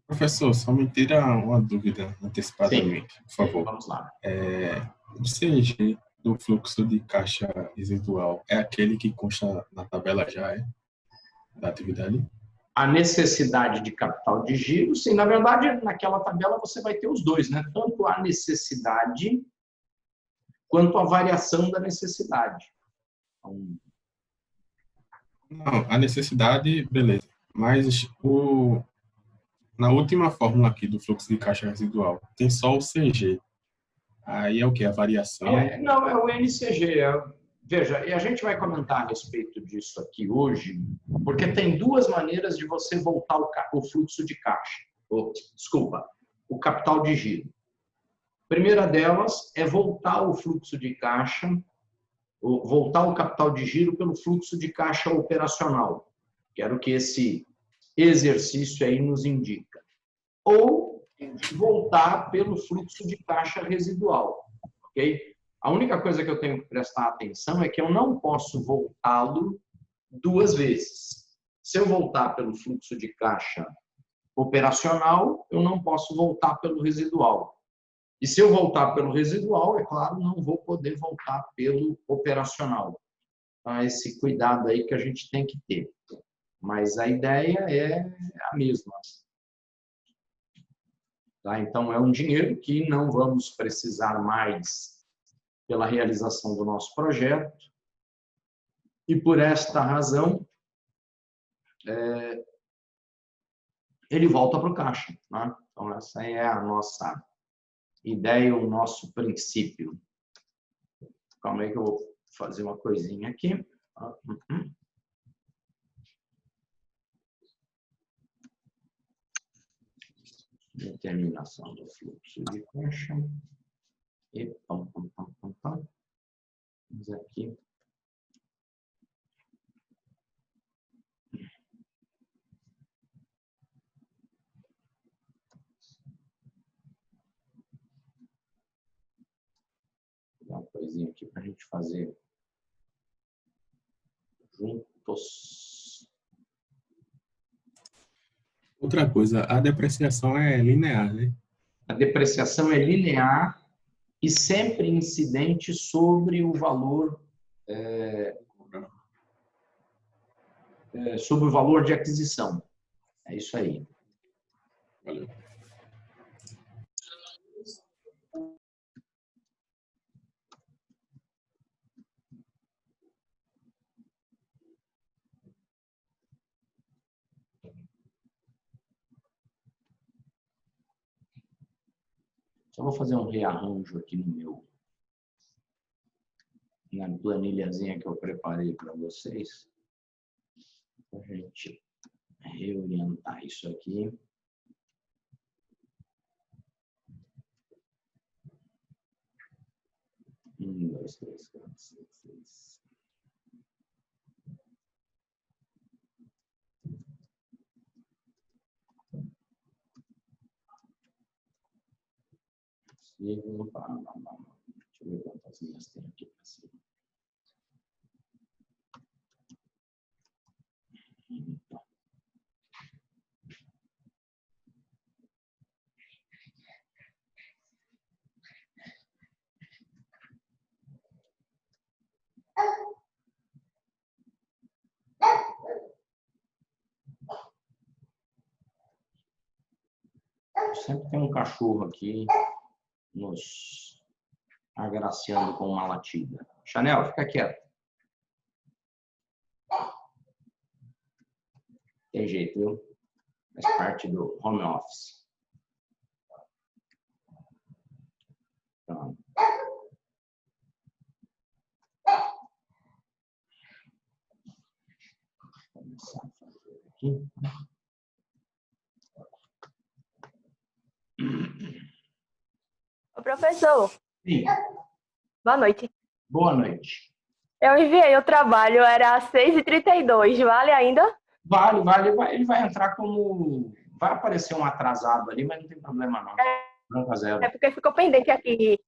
Professor, só me tira uma dúvida Sim, antecipadamente, por favor. vamos lá. O CG do fluxo de caixa residual é aquele que consta na tabela já, da atividade? A necessidade de capital de giro, sim, na verdade, naquela tabela você vai ter os dois, né? Tanto a necessidade quanto a variação da necessidade. Então, Não, a necessidade, beleza. Mas na última fórmula aqui do fluxo de caixa residual, tem só o CG. Aí é o que? A variação? não, é o NCG. Veja, e a gente vai comentar a respeito disso aqui hoje, porque tem duas maneiras de você voltar o fluxo de caixa. Desculpa, o capital de giro. A primeira delas é voltar o fluxo de caixa, voltar o capital de giro pelo fluxo de caixa operacional, que era o que esse exercício aí nos indica. Ou voltar pelo fluxo de caixa residual, ok? A única coisa que eu tenho que prestar atenção é que eu não posso voltá-lo duas vezes. Se eu voltar pelo fluxo de caixa operacional, eu não posso voltar pelo residual. E se eu voltar pelo residual, é claro, não vou poder voltar pelo operacional. Então, esse cuidado aí que a gente tem que ter. Mas a ideia é a mesma. Tá? Então, é um dinheiro que não vamos precisar mais pela realização do nosso projeto. E por esta razão, ele volta para o caixa. Né? Então, essa é a nossa ideia, o nosso princípio. Calma aí que eu vou fazer uma coisinha aqui. Determinação do fluxo de caixa. E vamos aqui. Uma coisinha aqui para a gente fazer juntos. Outra coisa, a depreciação é linear, né? A depreciação é linear e sempre incidente sobre o valor sobre o valor de aquisição. É isso aí. Valeu. Só vou fazer um rearranjo aqui na planilhazinha que eu preparei para vocês. Para a gente reorientar isso aqui. Dois, três, quatro, cinco, seis. Deixa eu ver quantas linhas tem aqui para cima. Sempre tem um cachorro aqui nos agraciando com uma latida. Chanel, fica quieto. Tem jeito, viu? Faz parte do home office. Pronto. Vou começar a fazer aqui. Ô, professor, Sim. boa noite. Boa noite. Eu enviei o trabalho, era 6h32, vale ainda? Vale. Ele vai entrar como... Vai aparecer um atrasado ali, mas não tem problema não. Branco a zero. É porque ficou pendente aqui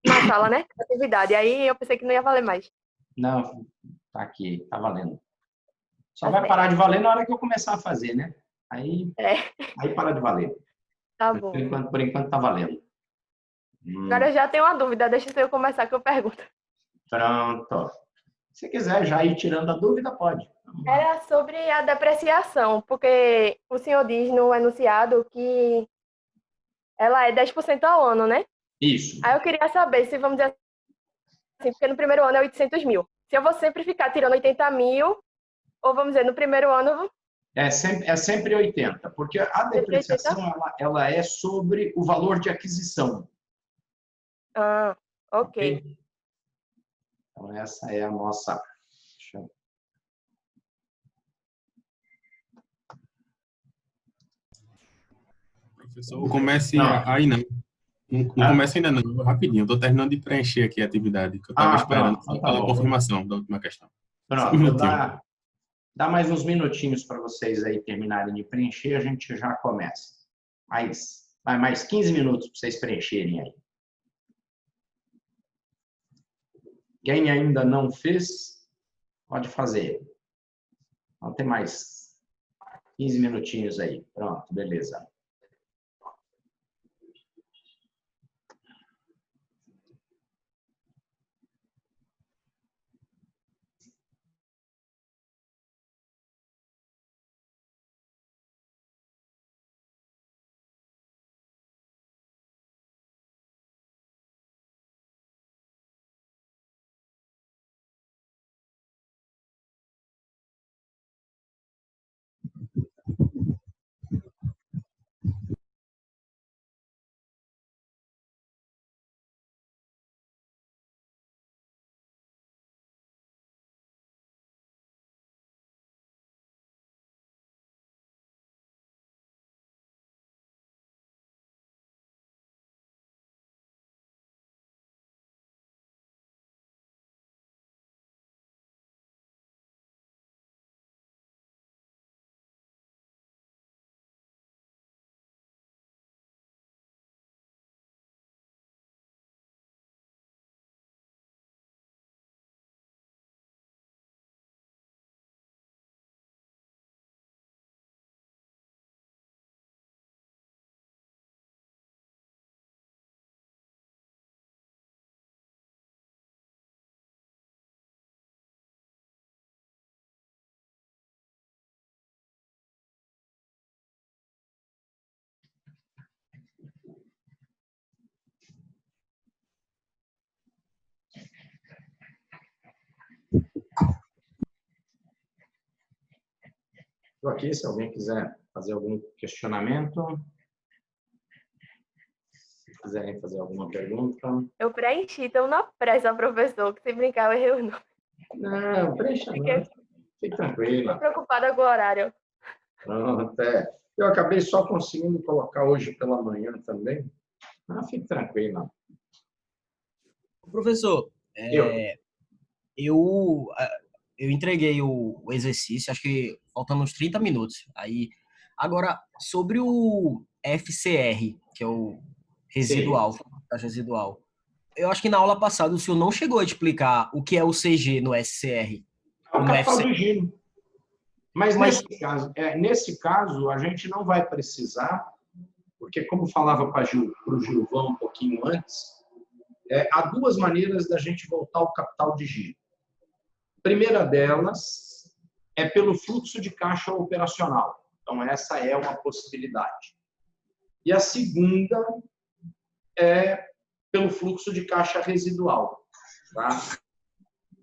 na sala, né? Atividade. Aí eu pensei que não ia valer mais. Não, tá aqui, tá valendo. Só vai parar de valer na hora que eu começar a fazer, né? Aí para de valer. Tá Mas bom. por enquanto tá valendo. Agora eu já tenho uma dúvida, deixa eu começar com a pergunta. Pronto. Se quiser já ir tirando a dúvida, pode. Era sobre a depreciação, porque o senhor diz no enunciado que ela é 10% ao ano, né? Isso. Aí eu queria saber se, vamos dizer assim, porque no primeiro ano é 800 mil. Se eu vou sempre ficar tirando 80 mil, ou vamos dizer, no primeiro ano, É sempre 80, porque a sempre 80? depreciação ela é sobre o valor de aquisição. Ah, ok. Ok? Então, essa é a nossa. Professor, comece Pronto. aí não. Não Ah, comece ainda não, rapidinho. Estou terminando de preencher aqui a atividade, que eu estava esperando pronto. só Então, tá pela bom. confirmação da última questão. Só um Pronto. minutinho. Dá mais uns minutinhos para vocês aí terminarem de preencher, a gente já começa. Vai mais 15 minutos para vocês preencherem aí. Quem ainda não fez, pode fazer. Então, tem mais 15 minutinhos aí. Pronto, beleza. Estou aqui, se alguém quiser fazer algum questionamento, se quiserem fazer alguma pergunta. Eu preenchi, então na pressa, professor, que se brincar eu errei o nome. Não, preencha não. Fique Fiquei tranquila. preocupada com o horário. Pronto, é. Eu acabei só conseguindo colocar hoje pela manhã também. Fique tranquila. Professor, Eu. eu, eu entreguei o exercício, acho que faltando uns 30 minutos. Aí, agora, sobre o FCR, que é o Sim. residual, taxa residual. Eu acho que na aula passada o senhor não chegou a explicar o que é o CG no SCR, É o no capital FCR. de giro. Mas Mas, nesse caso, a gente não vai precisar, porque como falava para o Gilvão um pouquinho antes, há duas maneiras da gente voltar ao capital de giro. A primeira delas é pelo fluxo de caixa operacional. Então, essa é uma possibilidade. E a segunda é pelo fluxo de caixa residual. Tá?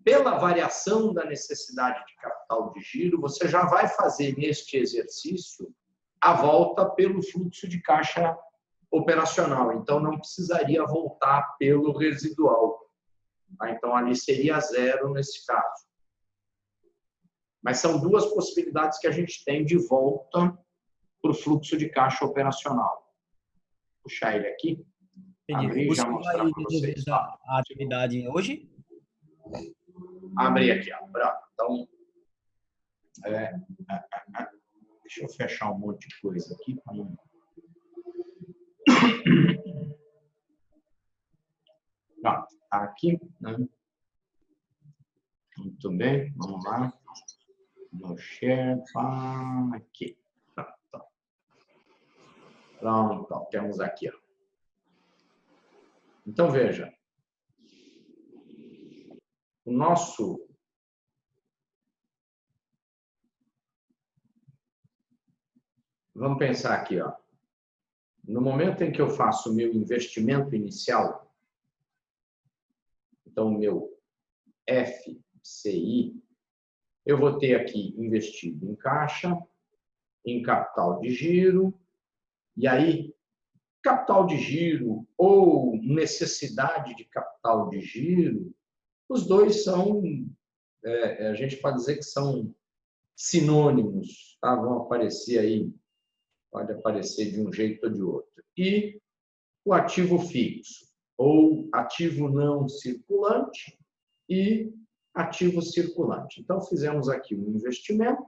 Pela variação da necessidade de capital de giro, você já vai fazer neste exercício a volta pelo fluxo de caixa operacional. Então, não precisaria voltar pelo residual. Tá? Então, ali seria zero nesse caso. Mas são duas possibilidades que a gente tem de volta para o fluxo de caixa operacional. Vou puxar ele aqui, entendi. abrir e O já senhor vai mostrar para resolver vocês. a atividade hoje? Abrir aqui, ó. Pronto. Então, deixa eu fechar um monte de coisa aqui. Pronto, tá aqui. Né? Muito bem, vamos lá. No Sherpa, aqui. Pronto. Pronto, temos aqui. Ó. Então, veja. O nosso... Vamos pensar aqui, ó. No momento em que eu faço o meu investimento inicial, então, o meu FCI, eu vou ter aqui investido em caixa, em capital de giro, e aí, capital de giro ou necessidade de capital de giro, os dois são, a gente pode dizer que são sinônimos, tá? Vão aparecer aí, pode aparecer de um jeito ou de outro. E o ativo fixo, ou ativo não circulante e ativo circulante. Então, fizemos aqui um investimento,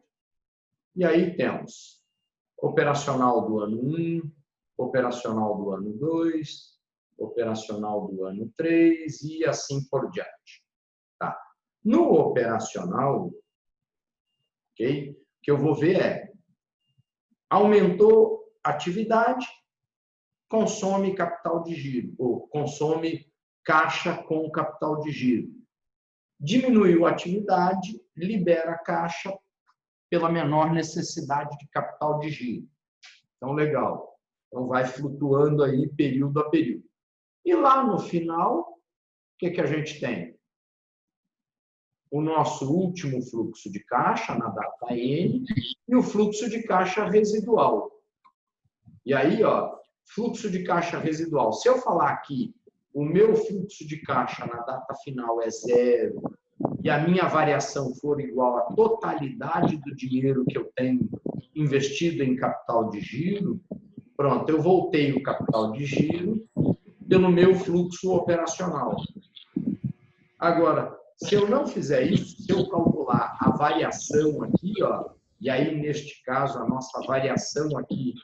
e aí temos operacional do ano 1, operacional do ano 2, operacional do ano 3 e assim por diante. Tá. No operacional, okay, o que eu vou ver é, aumentou a atividade, consome capital de giro, ou consome caixa com capital de giro. Diminuiu a atividade, libera caixa pela menor necessidade de capital de giro. Então, legal. Então, vai flutuando aí período a período. E lá no final, o que a gente tem? O nosso último fluxo de caixa, na data N, e o fluxo de caixa residual. E aí, ó, fluxo de caixa residual. Se eu falar aqui, o meu fluxo de caixa na data final é 0, e a minha variação for igual à totalidade do dinheiro que eu tenho investido em capital de giro, pronto, eu voltei o capital de giro pelo meu fluxo operacional. Agora, se eu não fizer isso, se eu calcular a variação aqui, ó, e aí, neste caso, a nossa variação aqui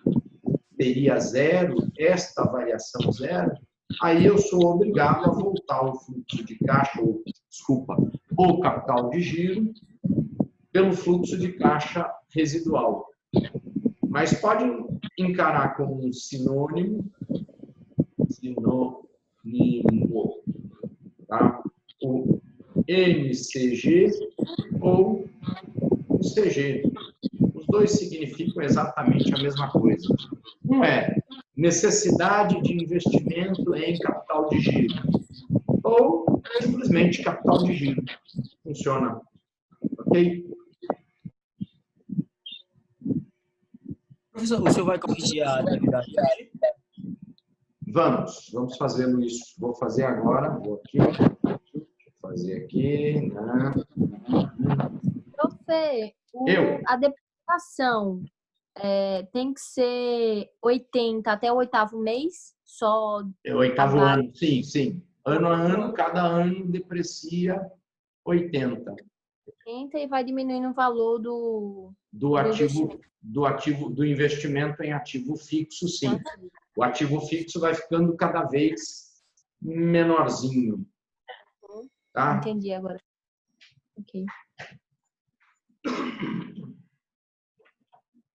seria 0, esta variação 0, aí eu sou obrigado a voltar o fluxo de caixa, ou, desculpa, o capital de giro, pelo fluxo de caixa residual. Mas pode encarar como um sinônimo, tá? O NCG ou o CG. Os dois significam exatamente a mesma coisa. Um é necessidade de investimento em capital de giro, ou simplesmente capital de giro. Funciona. Ok? Professor, o senhor vai corrigir a atividade hoje? Vamos fazendo isso. Vou fazer agora. Vou aqui. Fazer aqui. Né? Profe, Eu. a depreciação tem que ser 80 até o 8º mês? Só É o 8º ano. Sim, sim. Ano a ano, cada ano deprecia 80. 80 e vai diminuindo o valor do investimento em ativo fixo, sim. O ativo fixo vai ficando cada vez menorzinho. Tá? Entendi agora. Ok.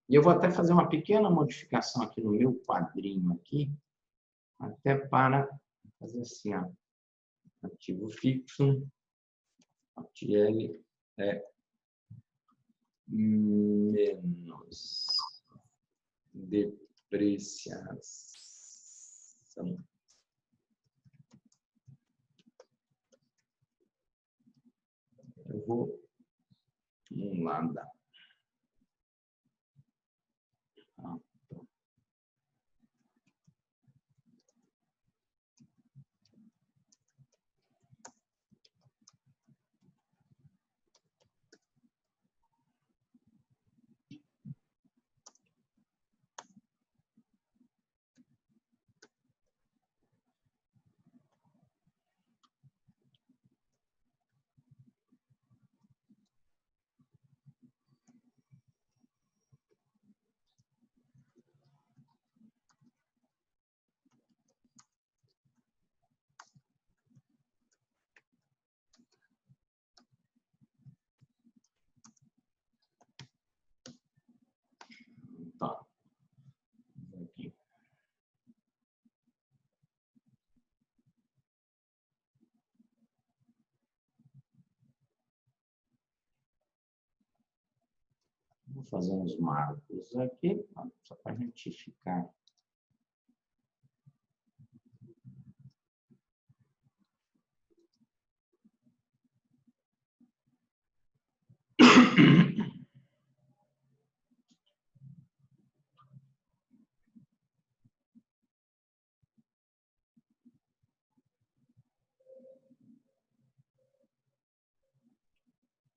E eu vou até fazer uma pequena modificação aqui no meu quadrinho aqui, até para fazer assim, ó. Ativo fixo, ATL é menos depreciação. Eu vou lá dar. Vou fazer uns marcos aqui, só para a gente ficar.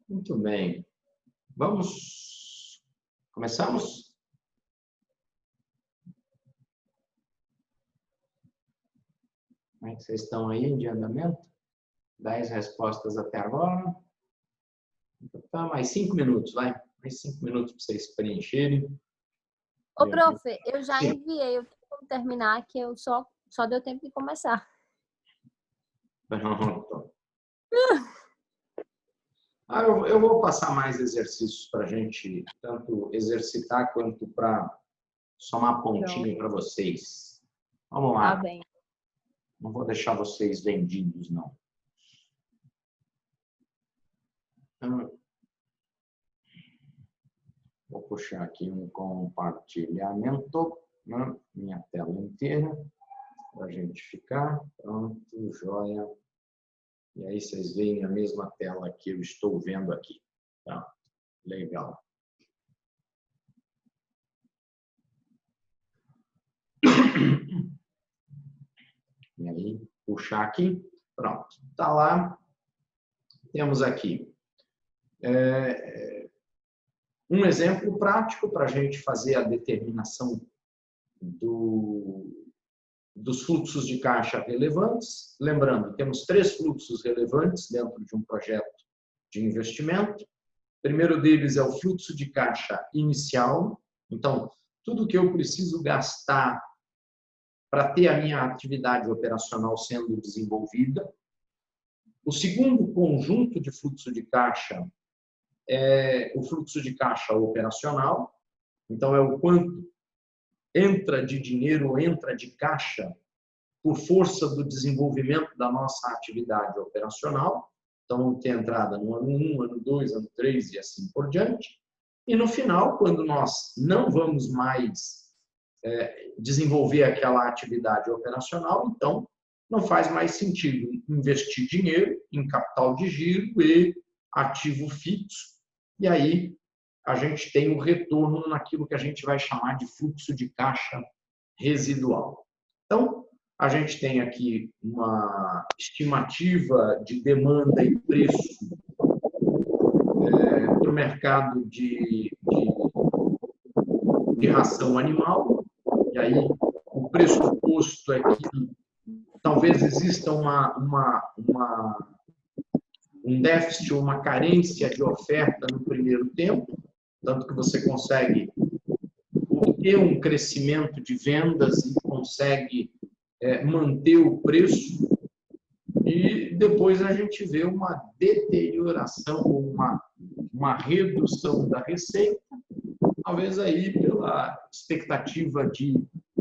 Muito bem. Vamos. Começamos? Como é que vocês estão aí de andamento? 10 respostas até agora. Tá, mais 5 minutos, vai. Mais 5 minutos para vocês preencherem. Ô, prof, eu já enviei, eu tenho como terminar, que eu só deu tempo de começar. Pronto. Eu vou passar mais exercícios para a gente tanto exercitar quanto para somar pontinho para vocês. Vamos lá. Tá bem. Não vou deixar vocês vendidos, não. Vou puxar aqui um compartilhamento, né? Minha tela inteira, para a gente ficar. Pronto, joia. E aí vocês veem a mesma tela que eu estou vendo aqui. Tá? Legal. E aí, puxar aqui. Pronto. Tá lá. Temos aqui um exemplo prático para a gente fazer a determinação dos fluxos de caixa relevantes. Lembrando, temos 3 fluxos relevantes dentro de um projeto de investimento. O primeiro deles é o fluxo de caixa inicial. Então, tudo que eu preciso gastar para ter a minha atividade operacional sendo desenvolvida. O segundo conjunto de fluxo de caixa é o fluxo de caixa operacional. Então, é o quanto entra de dinheiro, entra de caixa por força do desenvolvimento da nossa atividade operacional. Então, tem entrada no ano 1, ano 2, ano 3 e assim por diante. E no final, quando nós não vamos mais desenvolver aquela atividade operacional, então não faz mais sentido investir dinheiro em capital de giro e ativo fixo. E aí a gente tem o retorno naquilo que a gente vai chamar de fluxo de caixa residual. Então, a gente tem aqui uma estimativa de demanda e preço para o mercado de ração animal. E aí, o pressuposto é que talvez exista um déficit ou uma carência de oferta no primeiro tempo, tanto que você consegue obter um crescimento de vendas e consegue manter o preço, e depois a gente vê uma deterioração, uma redução da receita, talvez aí pela expectativa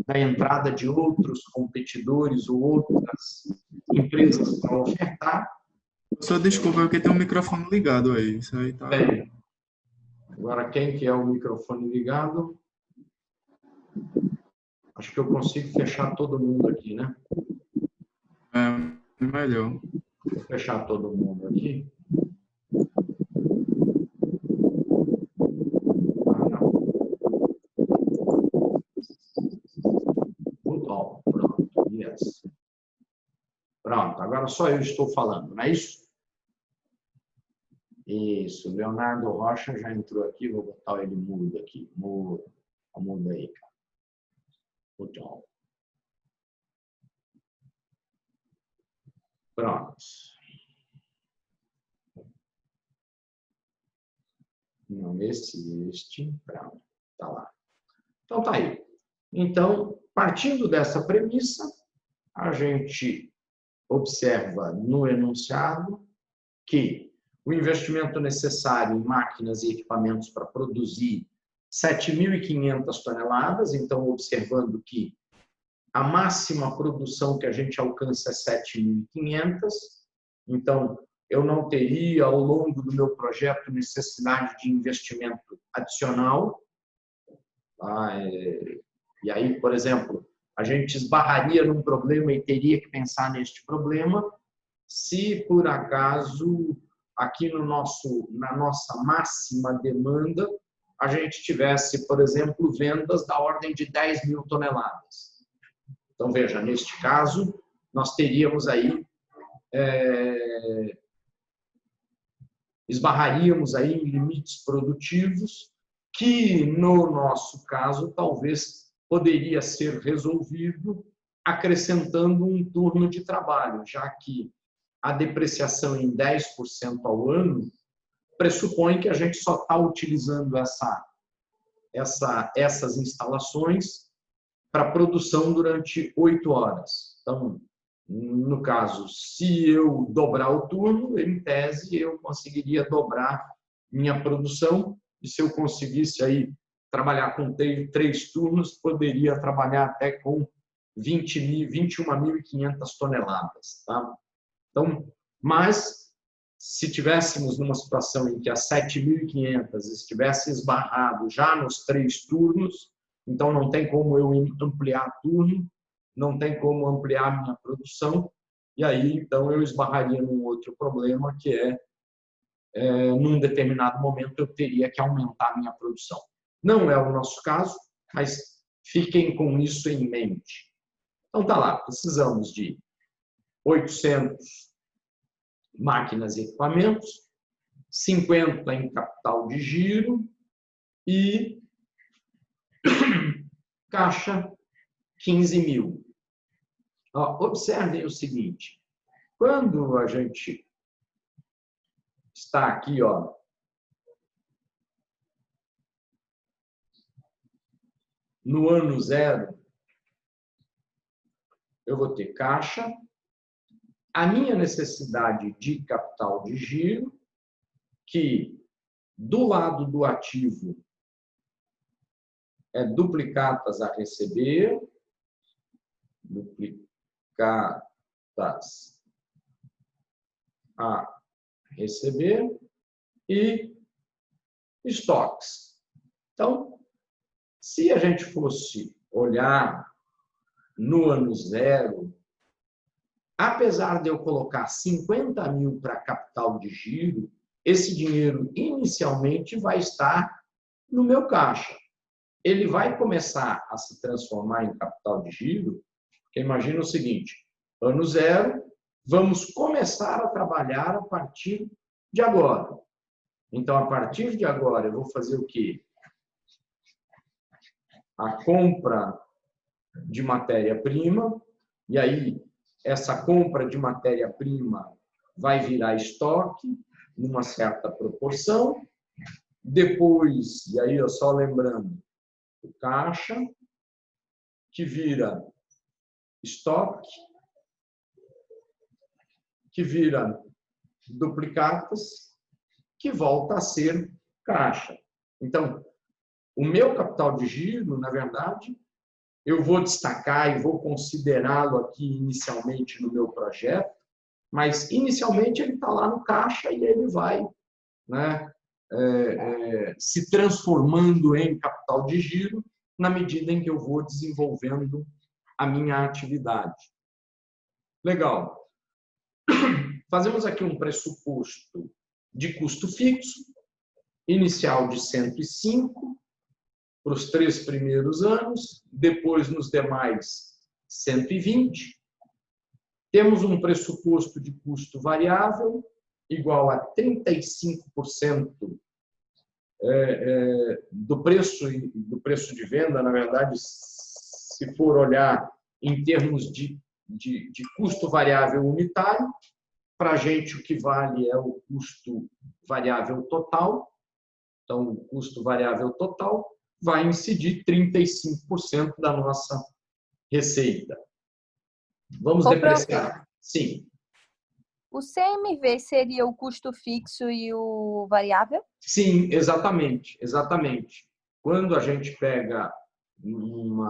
da entrada de outros competidores ou outras empresas para ofertar. Só desculpa, porque tem um microfone ligado aí. Isso aí tá... Bem, agora, quem que é o microfone ligado? Acho que eu consigo fechar todo mundo aqui, né? É melhor. Vou fechar todo mundo aqui. Pronto, yes. Pronto, agora só eu estou falando, não é isso? Isso, Leonardo Rocha já entrou aqui, vou botar ele mudo aqui. Muda aí, cara. Muito. Pronto. Não, este. Pronto, tá lá. Então, tá aí. Então, partindo dessa premissa, a gente observa no enunciado que o investimento necessário em máquinas e equipamentos para produzir 7.500 toneladas, então observando que a máxima produção que a gente alcança é 7.500, então eu não teria, ao longo do meu projeto, necessidade de investimento adicional. E aí, por exemplo, a gente esbarraria num problema e teria que pensar neste problema se, por acaso, aqui na nossa máxima demanda, a gente tivesse, por exemplo, vendas da ordem de 10 mil toneladas. Então, veja, neste caso, nós teríamos aí, esbarraríamos aí em limites produtivos que, no nosso caso, talvez poderia ser resolvido acrescentando um turno de trabalho, já que a depreciação em 10% ao ano pressupõe que a gente só está utilizando essas instalações para produção durante 8 horas. Então, no caso, se eu dobrar o turno, em tese, eu conseguiria dobrar minha produção, e se eu conseguisse aí trabalhar com 3 turnos, poderia trabalhar até com 21.500 toneladas. Tá? Então, mas, se tivéssemos numa situação em que as 7.500 estivesse esbarrado já nos 3 turnos, então não tem como eu ampliar turno, não tem como ampliar minha produção, e aí, então, eu esbarraria num outro problema, que num determinado momento, eu teria que aumentar minha produção. Não é o nosso caso, mas fiquem com isso em mente. Então, tá lá, precisamos de 800 máquinas e equipamentos, 50 em capital de giro e caixa 15 mil. Observem o seguinte, quando a gente está aqui, no ano 0, eu vou ter caixa, a minha necessidade de capital de giro, que do lado do ativo é duplicatas a receber, e estoques. Então, se a gente fosse olhar no ano 0, apesar de eu colocar 50 mil para capital de giro, esse dinheiro inicialmente vai estar no meu caixa. Ele vai começar a se transformar em capital de giro, porque imagina o seguinte, ano 0, vamos começar a trabalhar a partir de agora. Então, a partir de agora, eu vou fazer o quê? A compra de matéria-prima, e aí essa compra de matéria-prima vai virar estoque, numa certa proporção. Depois, e aí eu só lembrando, o caixa, que vira estoque, que vira duplicatas, que volta a ser caixa. Então, o meu capital de giro, na verdade, eu vou destacar e vou considerá-lo aqui inicialmente no meu projeto, mas inicialmente ele está lá no caixa e ele vai, né, se transformando em capital de giro na medida em que eu vou desenvolvendo a minha atividade. Legal. Fazemos aqui um pressuposto de custo fixo, inicial de 105 para os 3 primeiros anos, depois nos demais 120. Temos um pressuposto de custo variável igual a 35% do preço de venda, na verdade, se for olhar em termos de custo variável unitário, para a gente o que vale é o custo variável total. Então, o custo variável total vai incidir 35% da nossa receita. Vamos depreciar. Sim. O CMV seria o custo fixo e o variável? Sim, exatamente, exatamente. Quando a gente pega um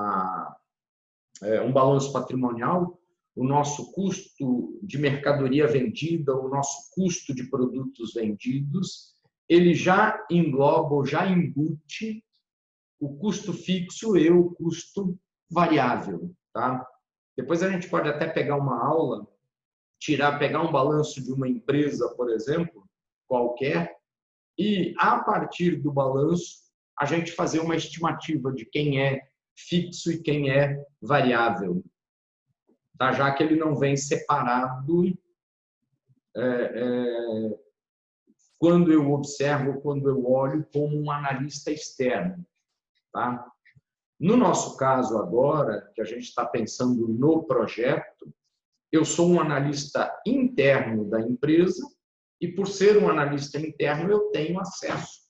balanço patrimonial, o nosso custo de mercadoria vendida, o nosso custo de produtos vendidos, ele já engloba ou já embute o custo fixo e o custo variável, tá? Depois a gente pode até pegar uma aula, pegar um balanço de uma empresa, por exemplo, qualquer, e a partir do balanço a gente fazer uma estimativa de quem é fixo e quem é variável, tá? Já que ele não vem separado quando eu observo, quando eu olho como um analista externo, tá? No nosso caso agora, que a gente está pensando no projeto, eu sou um analista interno da empresa e, por ser um analista interno, eu tenho acesso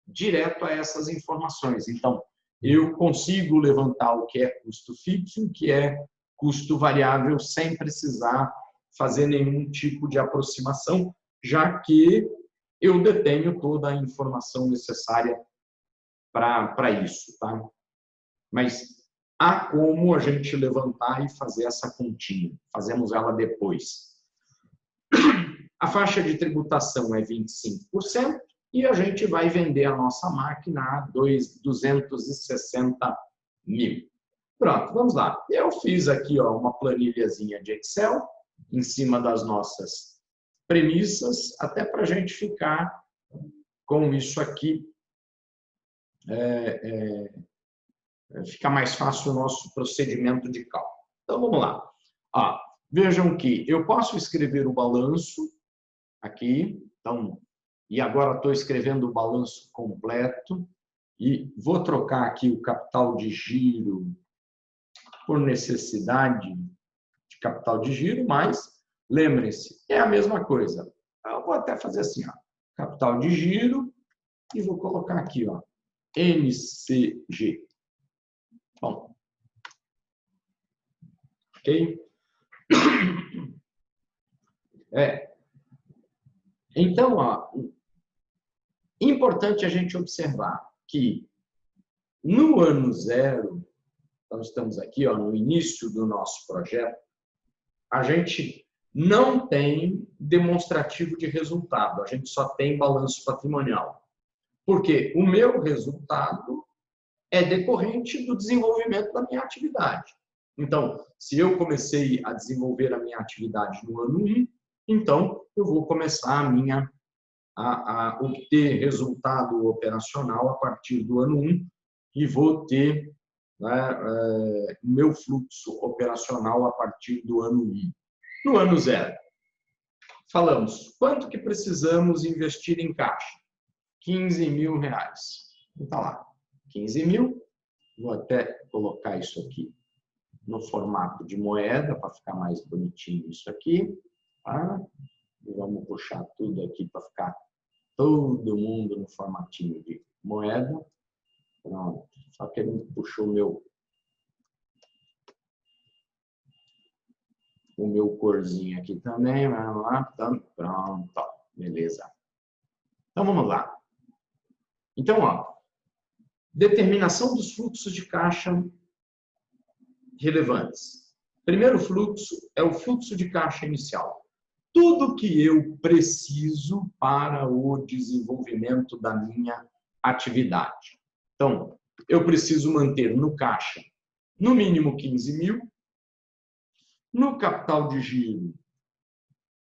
direto a essas informações. Então, eu consigo levantar o que é custo fixo e o que é custo variável sem precisar fazer nenhum tipo de aproximação, já que eu detenho toda a informação necessária para isso, tá? Mas há como a gente levantar e fazer essa continha. Fazemos ela depois. A faixa de tributação é 25% e a gente vai vender a nossa máquina a 260 mil. Pronto, vamos lá. Eu fiz aqui uma planilhazinha de Excel em cima das nossas premissas, até para a gente ficar com isso aqui. Fica mais fácil o nosso procedimento de cálculo. Então, vamos lá. Vejam que eu posso escrever o balanço aqui, então, e agora estou escrevendo o balanço completo, e vou trocar aqui o capital de giro por necessidade de capital de giro, mas, lembrem-se, é a mesma coisa. Eu vou até fazer assim, capital de giro, e vou colocar aqui, NCG. Bom, ok? Então, importante a gente observar que no ano zero, nós estamos aqui no início do nosso projeto, a gente não tem demonstrativo de resultado, a gente só tem balanço patrimonial. Porque o meu resultado é decorrente do desenvolvimento da minha atividade. Então, se eu comecei a desenvolver a minha atividade no ano 1, então eu vou começar a obter resultado operacional a partir do ano 1 e vou ter meu fluxo operacional a partir do ano 1. No ano 0, falamos, quanto que precisamos investir em caixa? R$15 mil. Está lá. 15 mil, vou até colocar isso aqui no formato de moeda, para ficar mais bonitinho isso aqui, tá? E vamos puxar tudo aqui para ficar todo mundo no formatinho de moeda. Pronto, só que ele puxou o meu corzinho aqui também, vamos lá, pronto, beleza. Então, vamos lá. Então, determinação dos fluxos de caixa relevantes. Primeiro fluxo é o fluxo de caixa inicial. Tudo que eu preciso para o desenvolvimento da minha atividade. Então, eu preciso manter no caixa no mínimo 15 mil, no capital de giro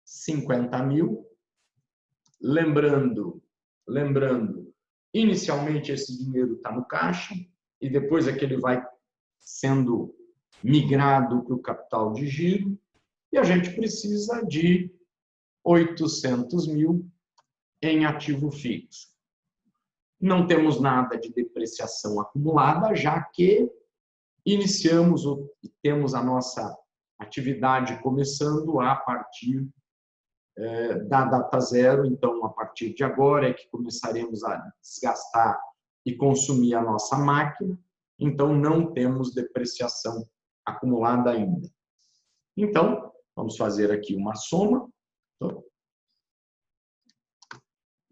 50 mil, lembrando, inicialmente esse dinheiro está no caixa e depois é que ele vai sendo migrado para o capital de giro e a gente precisa de 800 mil em ativo fixo. Não temos nada de depreciação acumulada, já que iniciamos e temos a nossa atividade começando a partir da data zero, então a partir de agora é que começaremos a desgastar e consumir a nossa máquina, então não temos depreciação acumulada ainda. Então, vamos fazer aqui uma soma.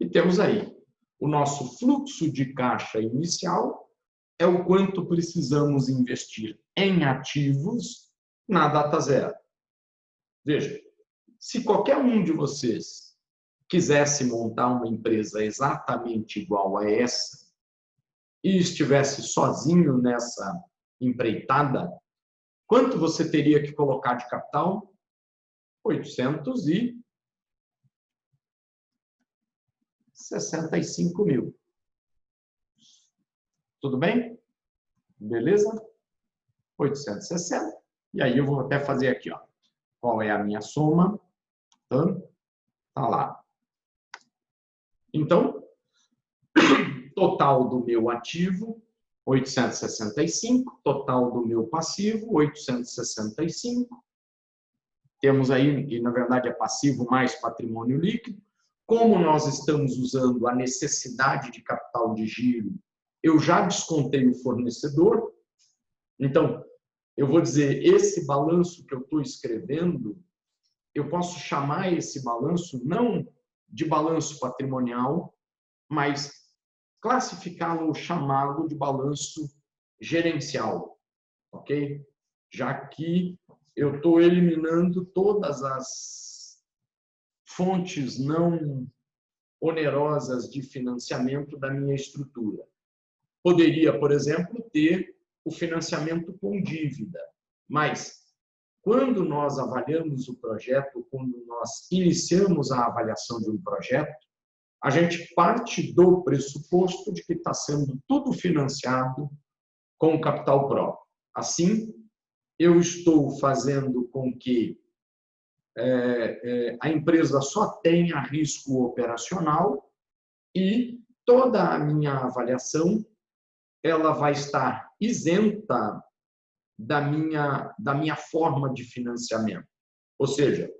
E temos aí o nosso fluxo de caixa inicial, é o quanto precisamos investir em ativos na data zero. Veja, se qualquer um de vocês quisesse montar uma empresa exatamente igual a essa e estivesse sozinho nessa empreitada, quanto você teria que colocar de capital? 865 mil. Tudo bem? Beleza? 860. E aí eu vou até fazer aqui, ó. Qual é a minha soma? Tá lá. Então, total do meu ativo, 865. Total do meu passivo, 865. Temos aí, que na verdade é passivo mais patrimônio líquido. Como nós estamos usando a necessidade de capital de giro, eu já descontei o fornecedor. Então, eu vou dizer, esse balanço que eu estou escrevendo, eu posso chamar esse balanço não de balanço patrimonial, mas classificá-lo ou chamá-lo de balanço gerencial, ok? Já que eu estou eliminando todas as fontes não onerosas de financiamento da minha estrutura. Poderia, por exemplo, ter o financiamento com dívida, mas quando nós avaliamos o projeto, quando nós iniciamos a avaliação de um projeto, a gente parte do pressuposto de que está sendo tudo financiado com capital próprio. Assim, eu estou fazendo com que a empresa só tenha risco operacional e toda a minha avaliação ela vai estar isenta da minha forma de financiamento. Ou seja,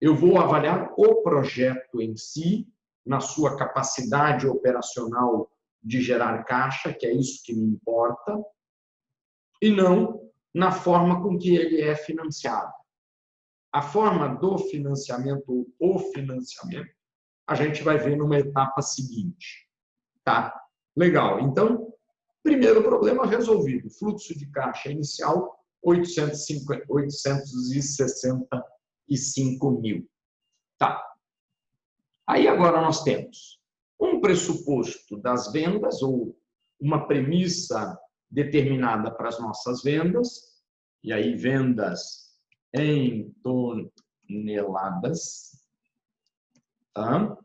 eu vou avaliar o projeto em si, na sua capacidade operacional de gerar caixa, que é isso que me importa, e não na forma com que ele é financiado. A forma do financiamento, o financiamento, a gente vai ver numa etapa seguinte. Tá? Legal. Então, primeiro problema resolvido. Fluxo de caixa inicial, 865 mil. Tá. Aí agora nós temos um pressuposto das vendas, ou uma premissa determinada para as nossas vendas, e aí vendas em toneladas, tá?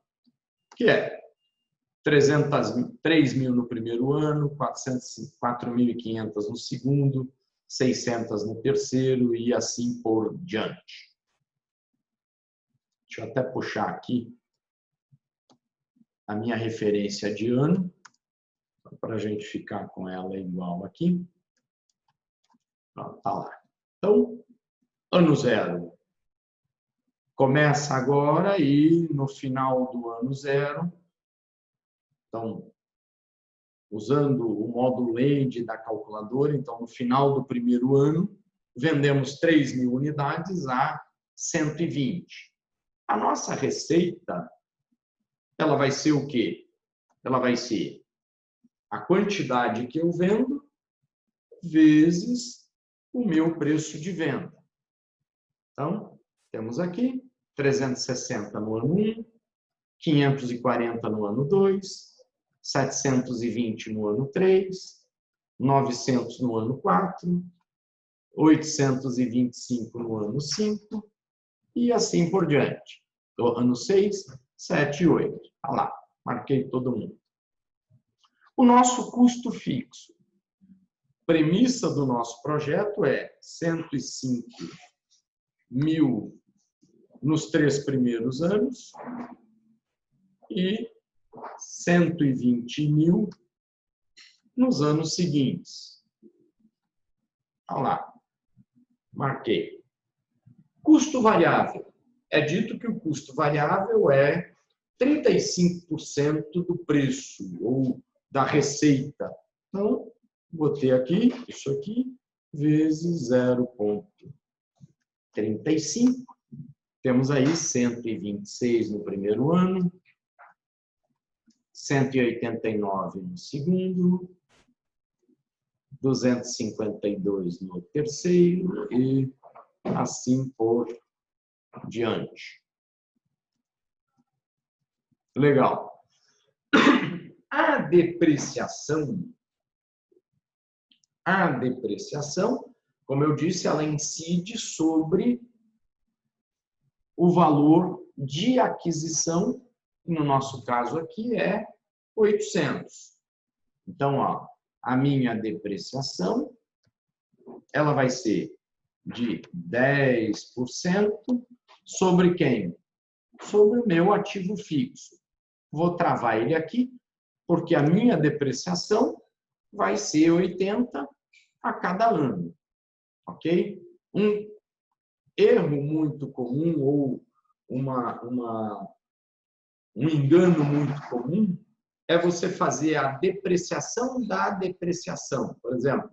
Que é 3 mil no primeiro ano, 4.500 no segundo, 600 no terceiro e assim por diante. Deixa eu até puxar aqui a minha referência de ano, para a gente ficar com ela igual aqui. Tá lá. Então, ano zero começa agora e no final do ano zero, então, usando o módulo END da calculadora, então, no final do primeiro ano, vendemos 3 mil unidades a 120. A nossa receita, ela vai ser o quê? Ela vai ser a quantidade que eu vendo vezes o meu preço de venda. Então, temos aqui 360 no ano 1, 540 no ano 2, 720 no ano 3, 900 no ano 4, 825 no ano 5 e assim por diante. Do ano 6, 7 e 8. Olha lá, marquei todo mundo. O nosso custo fixo. Premissa do nosso projeto é 105 mil nos 3 primeiros anos e 120 mil nos anos seguintes. Olha lá, marquei. Custo variável. É dito que o custo variável é 35% do preço ou da receita. Então, botei aqui, isso aqui, vezes 0,35. Temos aí 126 no primeiro ano, 189 no segundo, 252 no terceiro e assim por diante. Legal. A depreciação, como eu disse, ela incide sobre o valor de aquisição, no nosso caso aqui é 800. Então, ó, a minha depreciação, ela vai ser de 10% sobre quem? Sobre o meu ativo fixo. Vou travar ele aqui, porque a minha depreciação vai ser 80 a cada ano. Ok? Um erro muito comum ou um engano muito comum é você fazer a depreciação da depreciação. Por exemplo,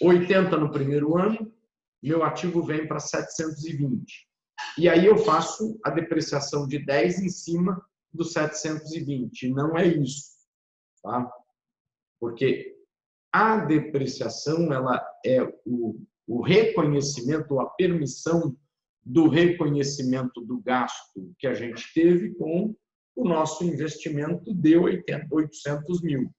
80 no primeiro ano, meu ativo vem para 720. E aí eu faço a depreciação de 10 em cima do 720. Não é isso, tá? Porque a depreciação, ela é o reconhecimento, a permissão do reconhecimento do gasto que a gente teve com o nosso investimento de 800 mil.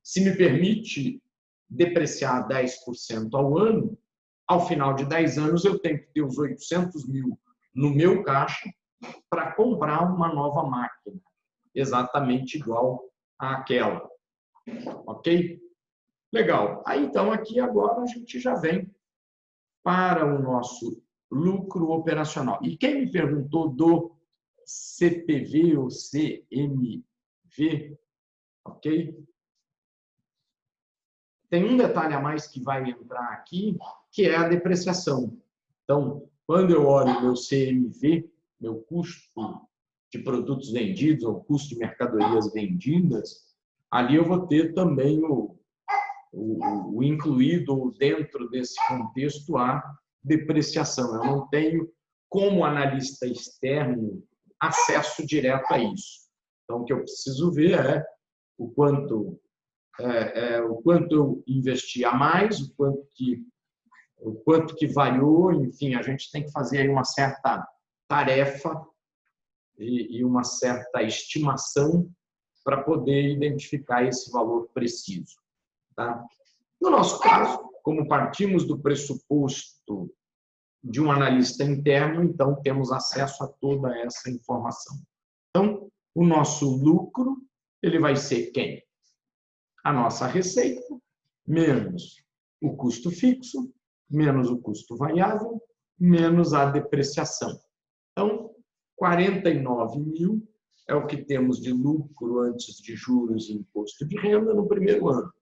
Se me permite depreciar 10% ao ano, ao final de 10 anos eu tenho que ter os 800 mil no meu caixa para comprar uma nova máquina, exatamente igual àquela. Ok? Legal. Aí, então, aqui agora a gente já vem para o nosso lucro operacional. E quem me perguntou do CPV ou CMV, ok? Tem um detalhe a mais que vai entrar aqui, que é a depreciação. Então, quando eu olho o meu CMV, meu custo de produtos vendidos ou custo de mercadorias vendidas, ali eu vou ter também o incluído dentro desse contexto a depreciação. Eu não tenho, como analista externo, acesso direto a isso. Então, o que eu preciso ver é o quanto eu investi a mais, o quanto que variou, enfim, a gente tem que fazer aí uma certa tarefa e uma certa estimação para poder identificar esse valor preciso. Tá? No nosso caso, como partimos do pressuposto de um analista interno, então temos acesso a toda essa informação. Então, o nosso lucro, ele vai ser quem? A nossa receita, menos o custo fixo, menos o custo variável, menos a depreciação. Então, 49 mil é o que temos de lucro antes de juros e imposto de renda no primeiro ano.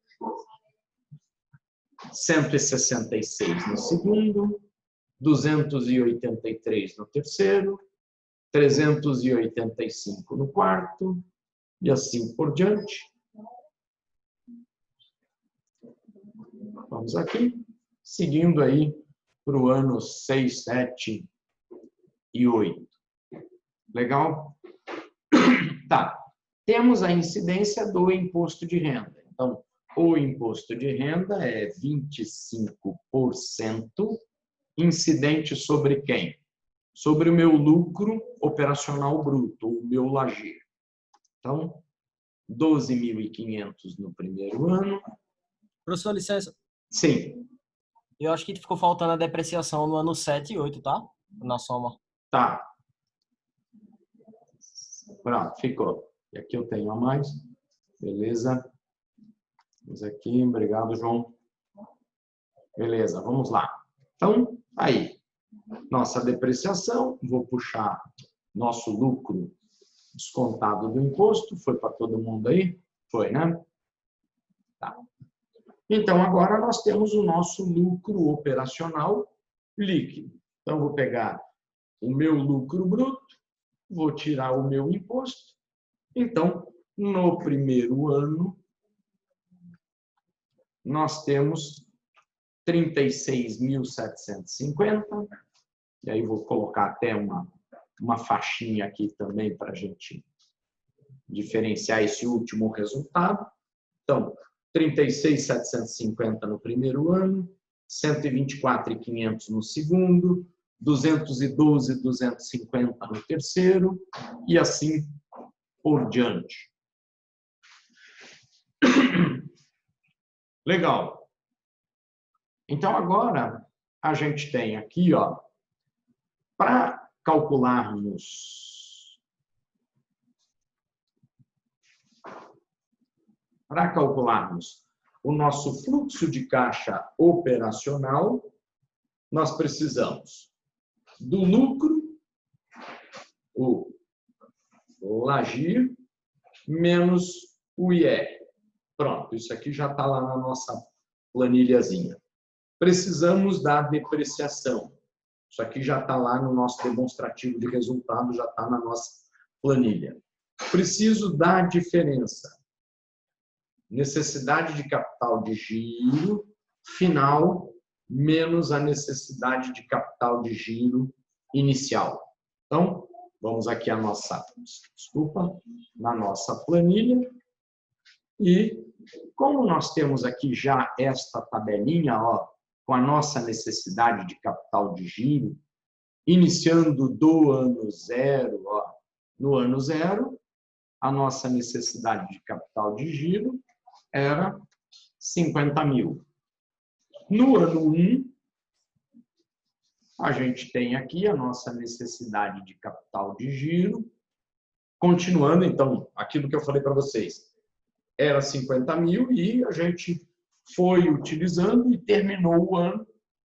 166 no segundo, 283 no terceiro, 385 no quarto, e assim por diante. Vamos aqui, seguindo aí para o ano 6, 7 e 8. Legal? Tá. Temos a incidência do imposto de renda. Então, o imposto de renda é 25% incidente sobre quem? Sobre o meu lucro operacional bruto, o meu lajeiro. Então, 12.500 no primeiro ano. Professor, licença. Sim. Eu acho que ficou faltando a depreciação no ano 7 e 8, tá? Na soma. Tá. Pronto, ficou. E aqui eu tenho a mais. Beleza. Vamos aqui. Obrigado, João. Beleza, vamos lá. Então, aí. Nossa depreciação. Vou puxar nosso lucro descontado do imposto. Foi para todo mundo aí? Foi, né? Tá. Então, agora nós temos o nosso lucro operacional líquido. Então, vou pegar o meu lucro bruto, vou tirar o meu imposto. Então, no primeiro ano, nós temos 36.750. E aí vou colocar até uma faixinha aqui também para a gente diferenciar esse último resultado. Então, 36.750 no primeiro ano, 124.500 no segundo, 212, 250 no terceiro, e assim por diante. Legal. Então, agora, a gente tem aqui, ó, para calcularmos o nosso fluxo de caixa operacional, nós precisamos do lucro, o LAGIR, menos o IR. Pronto, isso aqui já está lá na nossa planilhazinha. Precisamos da depreciação. Isso aqui já está lá no nosso demonstrativo de resultado, já está na nossa planilha. Preciso da diferença. Necessidade de capital de giro final menos a necessidade de capital de giro inicial. Então, vamos aqui na nossa planilha. E como nós temos aqui já esta tabelinha, ó, com a nossa necessidade de capital de giro, iniciando do ano zero, ó, no ano zero, a nossa necessidade de capital de giro era 50 mil. No ano 1, a gente tem aqui a nossa necessidade de capital de giro. Continuando, então, aquilo que eu falei para vocês, era 50 mil e a gente foi utilizando e terminou o ano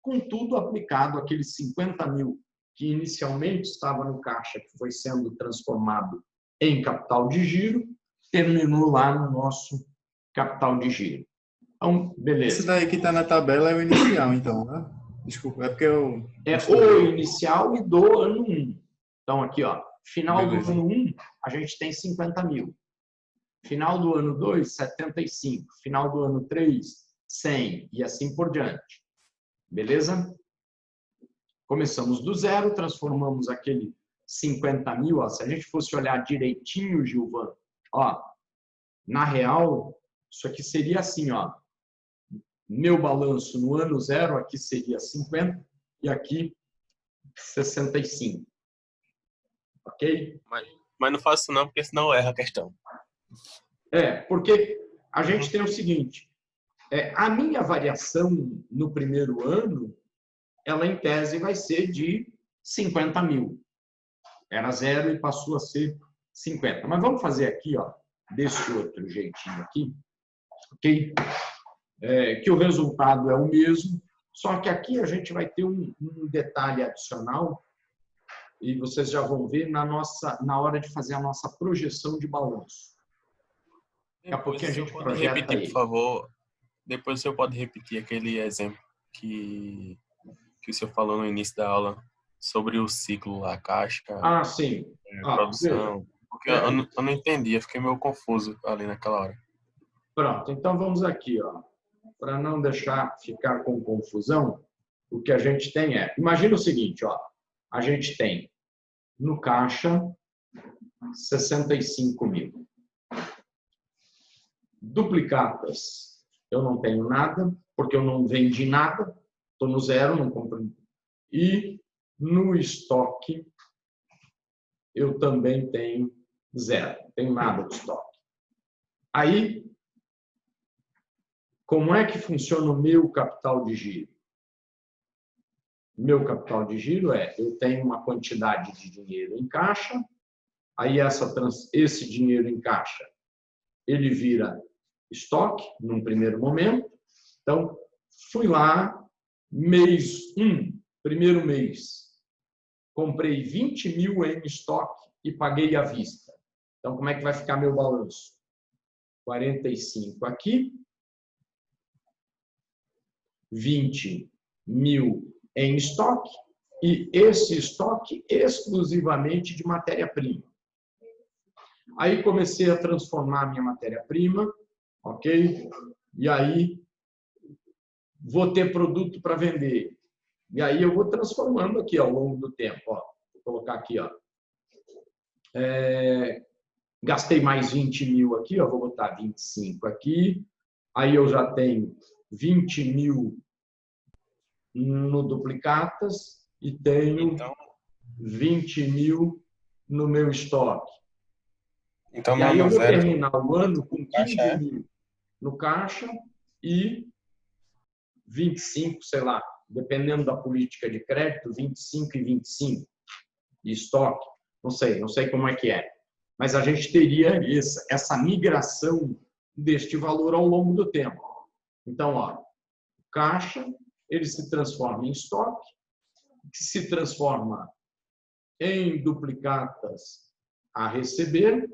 com tudo aplicado, aqueles 50 mil que inicialmente estava no caixa, que foi sendo transformado em capital de giro, terminou lá no nosso capital de giro. Então, beleza. Esse daí que está na tabela é o inicial, então, né? Desculpa, é porque eu... É o inicial e do ano 1. Então, aqui, ó, final Beleza. do ano 1, a gente tem 50 mil. Final do ano 2, 75. Final do ano 3, 100. E assim por diante. Beleza? Começamos do zero, transformamos aquele 50 mil. Ó, se a gente fosse olhar direitinho, Gilvan, ó, na real, isso aqui seria assim, ó. Meu balanço no ano zero, aqui seria 50 e aqui 65. Ok? Mas não faço isso não, porque senão erra a questão. Porque a gente tem o seguinte, a minha variação no primeiro ano, ela em tese vai ser de 50 mil. Era zero e passou a ser 50. Mas vamos fazer aqui, ó, desse outro jeitinho aqui, ok? Que o resultado é o mesmo, só que aqui a gente vai ter um detalhe adicional e vocês já vão ver na hora de fazer a nossa projeção de balanço. Daqui a pouquinho a gente projeta repetir, aí. por favor. Depois o senhor pode repetir aquele exemplo que o senhor falou no início da aula sobre o ciclo, a casca, Sim. produção. Porque eu não entendi, eu fiquei meio confuso ali naquela hora. Pronto, então vamos aqui, ó. Para não deixar ficar com confusão, o que a gente tem imagina o seguinte, ó, a gente tem no caixa 65 mil. Duplicatas, eu não tenho nada, porque eu não vendi nada, estou no zero, não comprei. E no estoque, eu também tenho zero, não tenho nada de estoque. Aí, como é que funciona o meu capital de giro? Meu capital de giro eu tenho uma quantidade de dinheiro em caixa, aí esse dinheiro em caixa, ele vira estoque num primeiro momento. Então, fui lá, mês 1, primeiro mês, comprei 20 mil em estoque e paguei à vista. Então, como é que vai ficar meu balanço? 45 aqui, 20 mil em estoque e esse estoque exclusivamente de matéria-prima. Aí comecei a transformar a minha matéria-prima, ok? E aí vou ter produto para vender. E aí eu vou transformando aqui ao longo do tempo. Ó. Vou colocar aqui, ó. Gastei mais 20 mil aqui, ó. Vou botar 25 aqui. Aí eu já tenho 20 mil no duplicatas, e tenho Então, 20 mil no meu estoque. então E no aí eu ano vou zero, terminar o ano com caixa 15 é? mil no caixa e 25, sei lá, dependendo da política de crédito, 25 e 25 de estoque. Não sei como é que é. Mas a gente teria essa migração deste valor ao longo do tempo. Então, ó, caixa, ele se transforma em estoque, que se transforma em duplicatas a receber,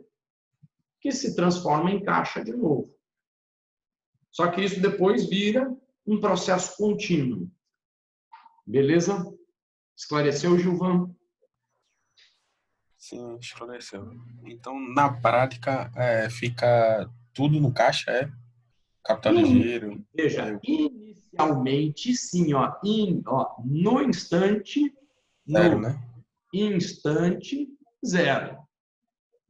que se transforma em caixa de novo. Só que isso depois vira um processo contínuo. Beleza? Esclareceu, Gilvan? Sim, esclareceu. Então, na prática, fica tudo no caixa, é? Capital de giro, Veja, inicialmente, sim, ó, no zero, né? instante, zero.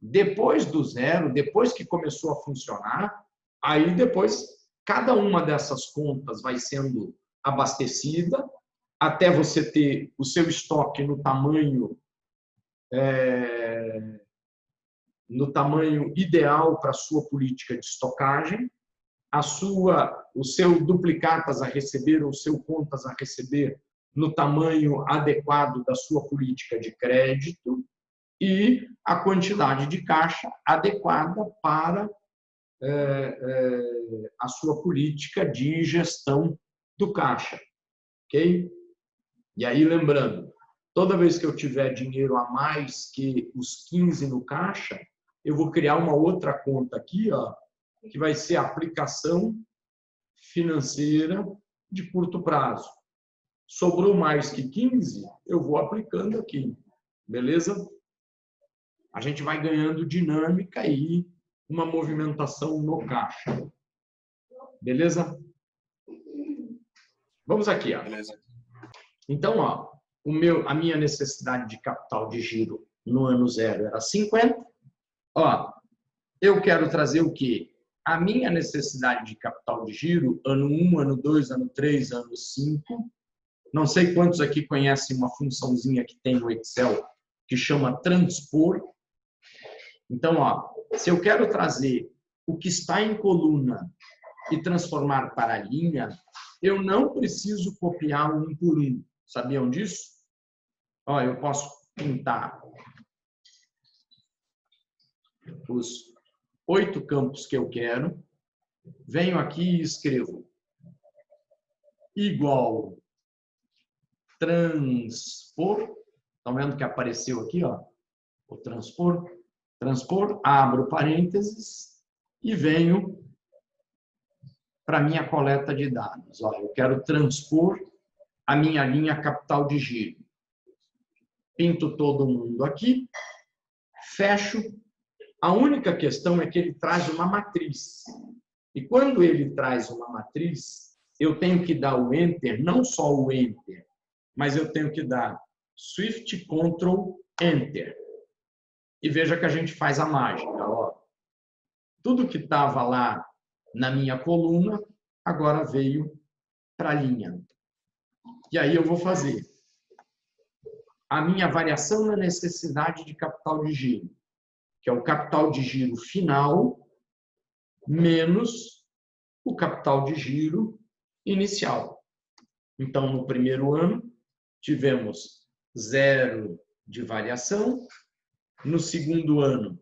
Depois do zero, depois que começou a funcionar, aí depois cada uma dessas contas vai sendo abastecida até você ter o seu estoque no tamanho ideal para a sua política de estocagem, o seu duplicatas a receber ou o seu contas a receber no tamanho adequado da sua política de crédito e a quantidade de caixa adequada para a sua política de gestão do caixa, ok? E aí, lembrando, toda vez que eu tiver dinheiro a mais que os 15 no caixa, eu vou criar uma outra conta aqui, ó, que vai ser a aplicação financeira de curto prazo. Sobrou mais que 15, eu vou aplicando aqui, beleza? A gente vai ganhando dinâmica e uma movimentação no caixa. Beleza? Vamos aqui, ó. Beleza. Então, ó, a minha necessidade de capital de giro no ano zero era 50. Ó, eu quero trazer o quê? A minha necessidade de capital de giro, ano 1, ano 2, ano 3, ano 5. Não sei quantos aqui conhecem uma funçãozinha que tem no Excel que chama transpor. Então, ó, se eu quero trazer o que está em coluna e transformar para linha, eu não preciso copiar um por um. Sabiam disso? Ó, eu posso pintar os 8 campos que eu quero, venho aqui e escrevo igual transpor. Estão vendo que apareceu aqui, ó, o transpor? Transpor, abro parênteses e venho para a minha coleta de dados. Ó, eu quero transpor a minha linha capital de giro. Pinto todo mundo aqui, fecho. A única questão é que ele traz uma matriz. E quando ele traz uma matriz, eu tenho que dar o Enter, não só o Enter, mas eu tenho que dar Shift, Ctrl, Enter. E veja que a gente faz a mágica. Ó. Tudo que estava lá na minha coluna, agora veio para a linha. E aí eu vou fazer a minha variação na necessidade de capital de giro, que é o capital de giro final, menos o capital de giro inicial. Então, no primeiro ano, tivemos 0 de variação. No segundo ano,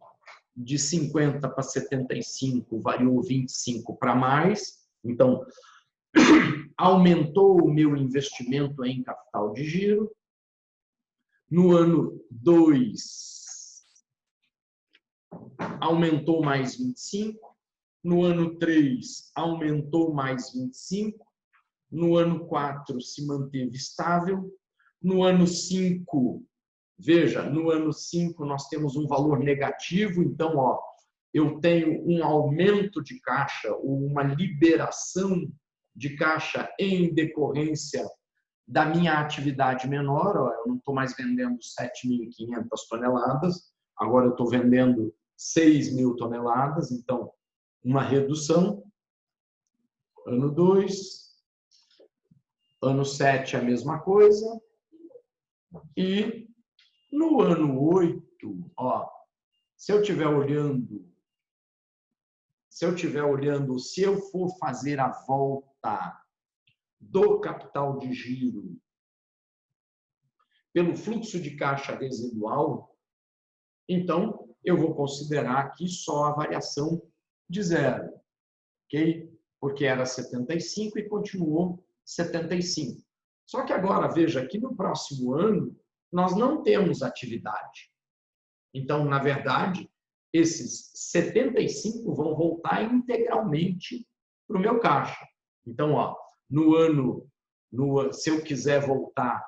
de 50 para 75, variou 25 para mais. Então, aumentou o meu investimento em capital de giro. No ano 2, aumentou mais 25. No ano 3, aumentou mais 25. No ano 4, se manteve estável. No ano 5, veja, no ano 5 nós temos um valor negativo, então, ó, eu tenho um aumento de caixa, uma liberação de caixa em decorrência da minha atividade menor. Ó, eu não estou mais vendendo 7.500 toneladas, agora eu estou vendendo 6.000 toneladas, então, uma redução. Ano 2, ano 7 a mesma coisa, E no ano 8, ó, se eu estiver olhando, se eu for fazer a volta do capital de giro pelo fluxo de caixa residual, então eu vou considerar aqui só a variação de zero, ok? Porque era 75 e continuou 75. Só que agora, veja, que no próximo ano nós não temos atividade. Então, na verdade, esses 75 vão voltar integralmente para o meu caixa. Então, ó, se eu quiser voltar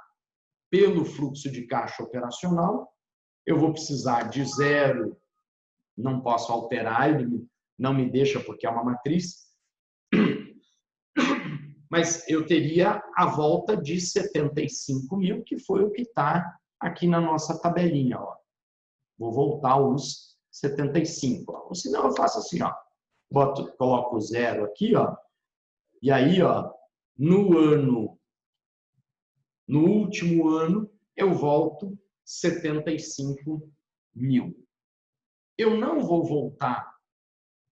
pelo fluxo de caixa operacional, eu vou precisar de zero, não posso alterar, ele não me deixa porque é uma matriz, mas eu teria a volta de 75 mil, que foi o que está aqui na nossa tabelinha. Ó. Vou voltar os 75. Ó. Ou senão eu faço assim, ó, coloco o zero aqui, ó, e aí, ó, no último ano, eu volto 75 mil. Eu não vou voltar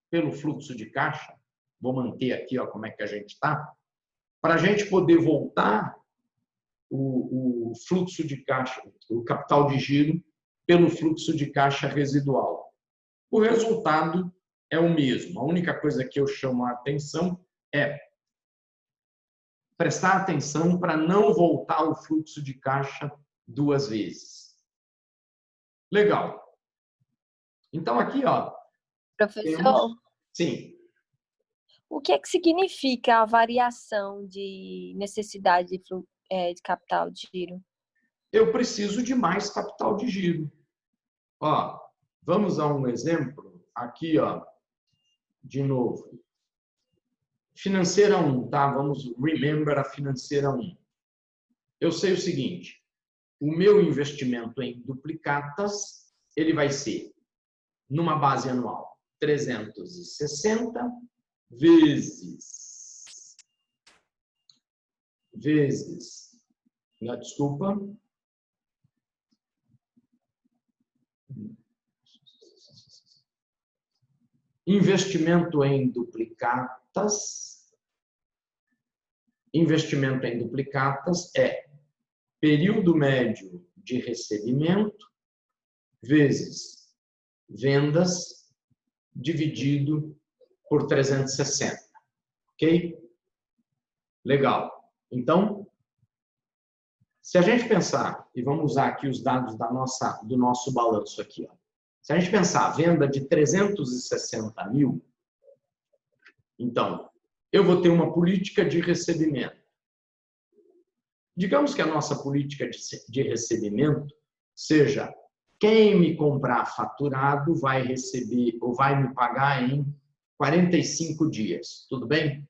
pelo fluxo de caixa, vou manter aqui, ó, como é que a gente está, para a gente poder voltar o fluxo de caixa, o capital de giro, pelo fluxo de caixa residual. O resultado é o mesmo. A única coisa que eu chamo a atenção é prestar atenção para não voltar o fluxo de caixa duas vezes. Legal. Então, aqui, ó. Professor, sim. o que é que significa a variação de necessidade de capital de giro? Eu preciso de mais capital de giro. Ó, vamos a um exemplo aqui, ó, de novo. Financeira 1, tá? Vamos remember a financeira 1. Eu sei o seguinte, o meu investimento em duplicatas, ele vai ser, numa base anual, 360 vezes, desculpa, investimento em duplicatas é período médio de recebimento vezes vendas dividido por 360, ok? Legal. Então, se a gente pensar, e vamos usar aqui os dados do nosso balanço aqui, ó. Se a gente pensar venda de 360 mil, então, eu vou ter uma política de recebimento. Digamos que a nossa política de recebimento seja quem me comprar faturado vai receber ou vai me pagar em 45 dias. Tudo bem?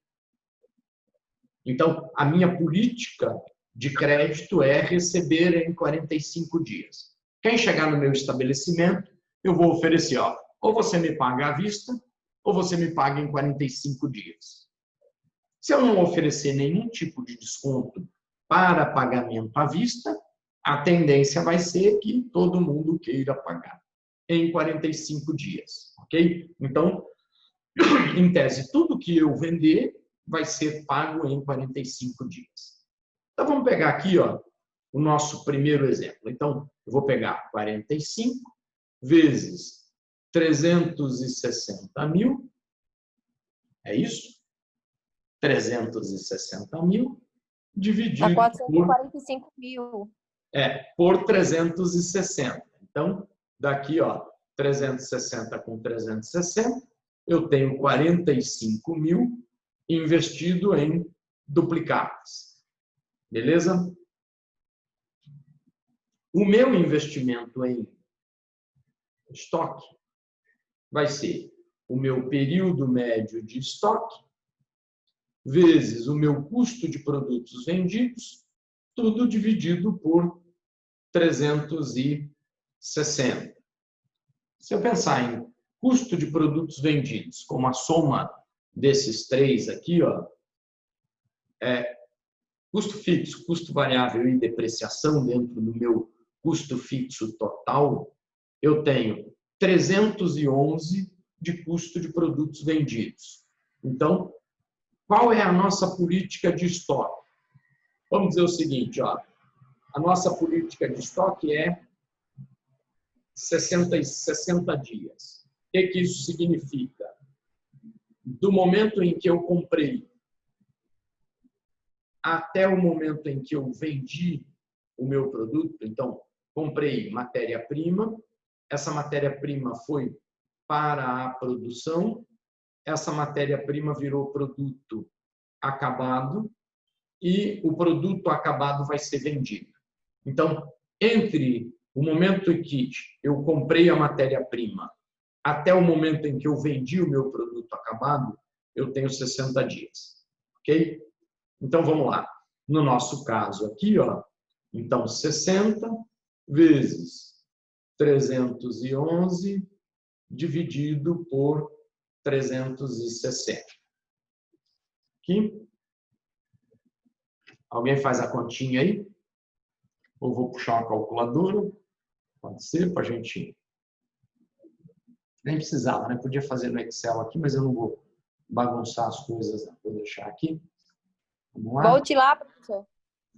Então, a minha política de crédito é receber em 45 dias. Quem chegar no meu estabelecimento, eu vou oferecer, ó, ou você me paga à vista, ou você me paga em 45 dias. Se eu não oferecer nenhum tipo de desconto para pagamento à vista, a tendência vai ser que todo mundo queira pagar em 45 dias, ok? Então, em tese, tudo que eu vender vai ser pago em 45 dias. Então, vamos pegar aqui, ó, o nosso primeiro exemplo. Então, eu vou pegar 45 vezes 360 mil, é isso? 360 mil dividido Dá 445 mil. por 360. Então, daqui, ó, 360 com 360, eu tenho 45 mil investido em duplicatas. Beleza? O meu investimento em estoque vai ser o meu período médio de estoque vezes o meu custo de produtos vendidos, tudo dividido por 360. Se eu pensar em custo de produtos vendidos como a soma desses três aqui, ó, custo fixo, custo variável e depreciação dentro do meu custo fixo total, eu tenho 311 de custo de produtos vendidos. Então, qual é a nossa política de estoque? Vamos dizer o seguinte, ó, a nossa política de estoque é 60 dias. O que isso significa? Do momento em que eu comprei até o momento em que eu vendi o meu produto, então, comprei matéria-prima, essa matéria-prima foi para a produção, essa matéria-prima virou produto acabado e o produto acabado vai ser vendido. Então, entre o momento em que eu comprei a matéria-prima até o momento em que eu vendi o meu produto acabado, eu tenho 60 dias. Ok? Então, vamos lá. No nosso caso aqui, ó, então, 60 vezes 311 dividido por 360. Aqui. Alguém faz a continha aí? Ou vou puxar uma calculadora? Pode ser, para a gente... Nem precisava, né? Podia fazer no Excel aqui, mas eu não vou bagunçar as coisas. Não. Vou deixar aqui. Vamos lá. Volte lá, professor.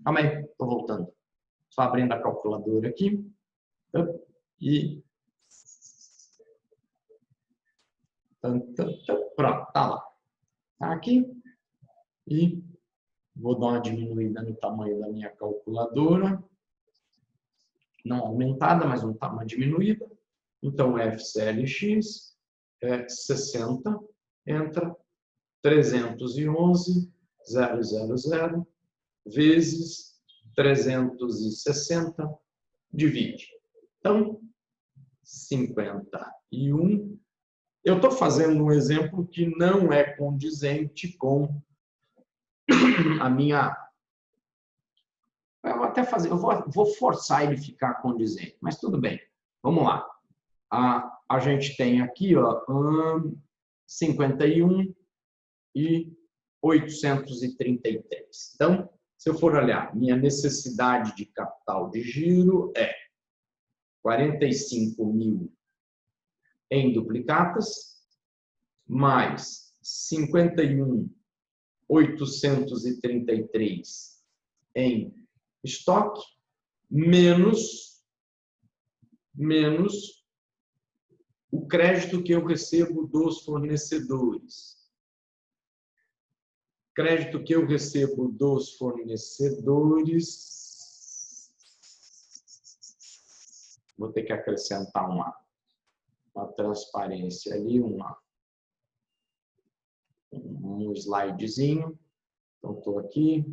Calma aí, estou voltando. Só abrindo a calculadora aqui. E... Pronto, tá lá. Tá aqui. E vou dar uma diminuída no tamanho da minha calculadora. Não aumentada, mas uma diminuída. Então, FCLX é 60, entra 311,000 vezes 360, divide. Então, 51. Eu estou fazendo um exemplo que não é condizente com a minha... Eu vou até fazer, eu vou forçar ele ficar condizente, mas tudo bem. Vamos lá. A gente tem aqui, ó, 51 e 833. Então, se eu for olhar, minha necessidade de capital de giro é 45 mil em duplicatas, mais 51.833 em estoque, menos o crédito que eu recebo dos fornecedores. Crédito que eu recebo dos fornecedores. Vou ter que acrescentar uma transparência ali, um slidezinho. Então, estou aqui.